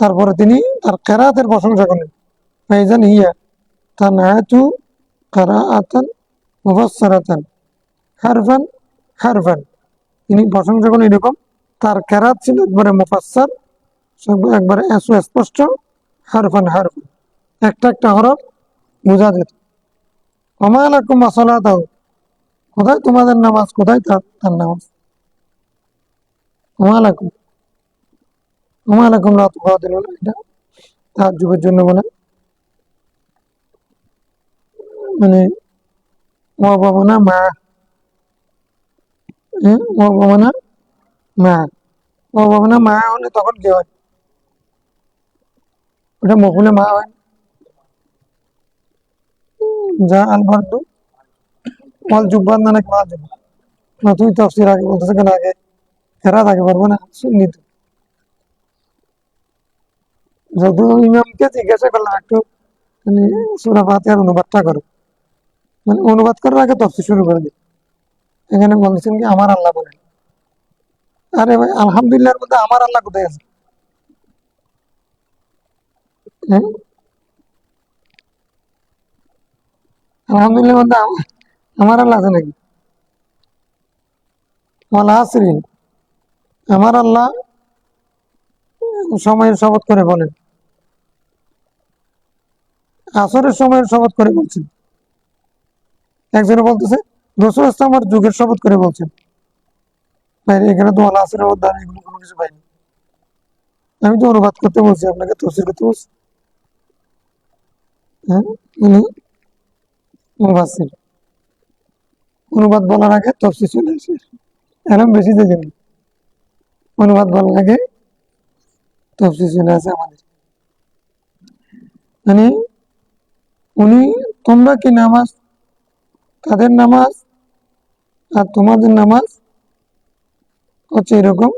তারপরে তিনি তার কেরাতের প্রশংসা করলেন। ফাইজান হিয়া তানআতু কিরাআতান মুফাসসারাতান হারফান হারফান, তিনি প্রশংসা করলেন এরকম তার কেরাত ছিল একবারে মুফাসসার, একবারে স্পষ্ট, হারফান হারফান, একটা একটা হরফ বোঝা যেত। ওমা লাকুম সালাতাহু, কোথায় তোমাদের নামাজ, কোথায় তার নামাজ। ওমা লাকুম, ওমা লাকুম লা তুকাতিলুনা, এটা তাহাজ্জুদের জন্য বলে, মানে ওয়া বাবানা মা, ওয়া বাবানা মা, ওয়া বাবানা মা হলে তখন কি হয়, ওটা মফুলে মা হয়। যা আল বারদু ওয়াল জুব্বান নাকি মা জুব্বা, না তুই তাফসীর আগে বলতেছে কেন, আগে কেরাত আগে পারবো না, সুন্নি তো। যদু ইমামকে জিজ্ঞাসা করলাম একটু মানে সূরা ফাতিহার অনুবাদটা করো, মানে অনুবাদ করার আগে তাফসীর শুরু করে দিই। এখানে বলছেন কি আমার আল্লাহ বলেন। আরে ভাই আলহামদুলিল্লাহর মধ্যে আমার আল্লাহ কোথায় আছে? হ্যাঁ, আলহামদুলিল্লাহর মধ্যে আমার আল্লাহ আছে নাকি? ওয়াল আসরি, আমার আল্লাহ সময়ের শপথ করে বলেন, আসরের সময়ের শপথ করে বলছেন। একজনে বলতেছে রাসূল ইসলামের যুগের শপথ করে বলছেন। ভাই এখানে তো ওয়াল আসরের মধ্যে আমি এগুলো কোনো কিছু পাইনি। আমি তো অনুবাদ করতে বলছি, আপনাকে তফসির করতে বলছি। হ্যাঁ, উনি মুফাসসির, অনুবাদ বলার আগে তফসির চলে আসে, এরকম বেশি দেখেন, অনুবাদ বলার আগে তফসির চলে আসে আমাদের। মানে উনি, তোমরা কি নামাজ, তাদের নামাজ আর তোমাদের নামাজ হচ্ছে এরকম,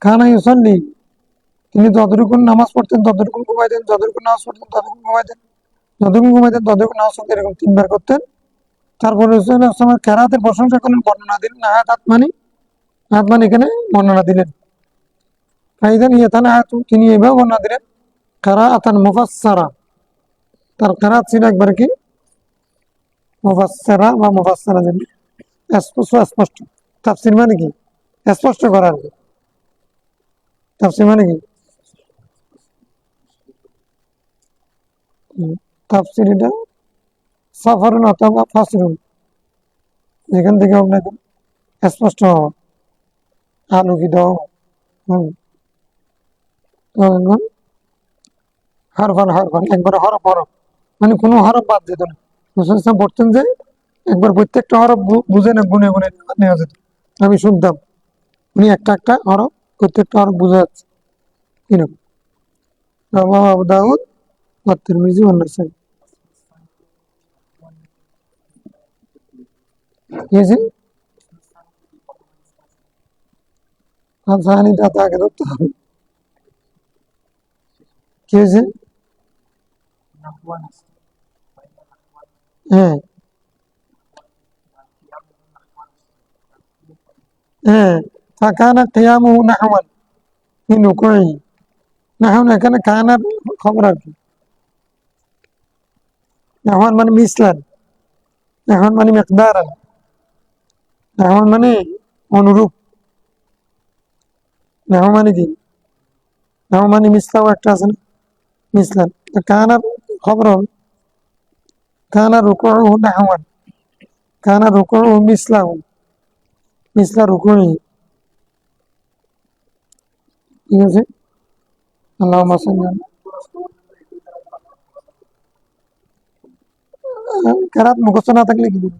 খানা ইউসাল্লি, তিনি যতটুকুন নামাজ পড়তেন ততটুকুন ঘুমাইতেন, যতটুকুন নামাজ পড়তেন ততটুকুন ঘুমাইতেন, যতটুকুন ঘুমাইতেন ততটুকুন নামাজ পড়তেন, এরকম তিনবার করতেন। তারপরে কেরাতের প্রশংসা করলেন, বর্ণনা দিলেন, আয়াত আত্মানি, আত্মানি এখানে বর্ণনা দিলেন। ফাইদান ইয়াতান আয়াতু, তিনি এভাবে বর্ণনা দিলেন কিরাআতান মুফাসসারা, তার কেরাত ছিল একবার কি মুফাসসারা বা মুফাসসারা, যেন স্পষ্ট স্পষ্ট। তাফসীর মানে কি? স্পষ্ট করার। তাফসীর মানে কি? তাফসীর এটা সাফারুন অথবা ফাসরুন, যেখান থেকে আপনাকে স্পষ্ট হওয়া, আলোকিত হওয়া। তখন হারফান হারফান, একবার হরফ হরফ, মানে কোনো হরফ বাদ যেত না। রাসূল সাল্লাল্লাহু আলাইহি ওয়াসাল্লাম পড়তেন যে একবার প্রত্যেকটা হরফ বুঝে না, গুনে গুনে নেওয়া যেত, আমি শুনতাম উনি একটা একটা হরফ, প্রত্যেকটা হরফ বুঝে যাচ্ছে কিরকম। রাওয়াহু আবু দাউদ ওয়া তিরমিজি ওয়া নাসাই। কি আছে? সাহানিটা তাকে ধরতে হবে। কি হয়েছে? হ্যাঁ, হ্যাঁ, ফাকানা কিয়ামুহু নাহওয়ান মিন রুকুইহি, নাহওয়ান এখানে কানার খবর আর কি, নাহওয়ান মানে মিসলান, নাহওয়ান মানে মিকদারান, নাহওয়ান মানে অনুরূপ, নাহওয়ান মানে কি, নাহওয়ান মানে মিসলাও একটা আছে না, মিসলান। কানার খবর হল কানা রুকুউহু নাহওয়ান, কানা রুকুউহু মিসলাহু, মিসলা রুকুইহি। ঠিক আছে, আল্লাহুম্মা সাল্লি আলা, কেরাত মুখস্থ না থাকলে কি করবে?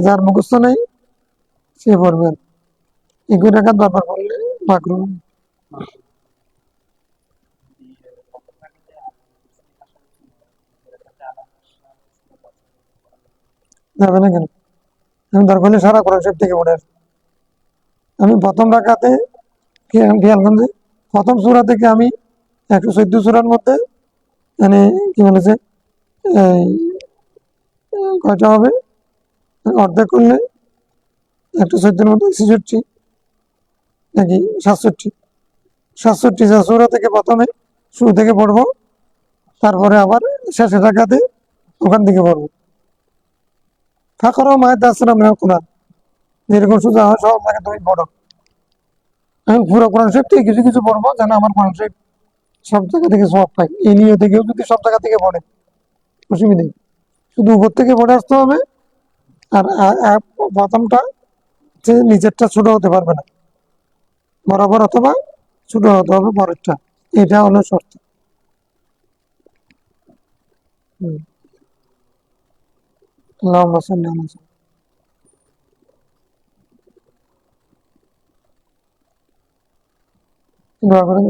যার মুখস্থ নেই সে পড়বে, 20 রাকাত বারবার পড়লে মাকরুহ যাবে না কেন? আমি দরকার হলে সারা কোরআন শরীফ থেকে পড়ে আসবো। আমি প্রথম রাকাতে খেয়াল করলাম যে প্রথম সূরা থেকে আমি 114 সূরার মধ্যে মানে কি বলেছে এই কয়টা হবে অর্ধেক করলে 114 মধ্যে 66 নাকি 67 সূরা থেকে প্রথমে শুরু থেকে পড়বো, তারপরে আবার শেষের রাকাতে ওখান থেকে পড়বো। ফাঁকরও মায়ের তাছাড়া মেয়ের কোরআন যেরকম সোজা হয় সব জায়গায় তুমি পড়ো। আমি পুরো কোরআন শরীফ থেকে কিছু কিছু পড়বো যেন আমার কোরআন শরীফ সব জায়গা থেকে সব পাই। এই নিয়ে থেকেও যদি সব জায়গা থেকে পড়ে অসুবিধা নেই, শুধু উপর থেকে পড়ে আসতে হবে। আর প্রথমটা যে নিচেরটা ছোট হতে পারবে না, বরাবর অথবা ছোট হতে হবে পরেরটা, এটা হলো শর্ত। আল্লাহুম্মা সাল্লি আলা সাইয়্যিদিনা। দোয়া করে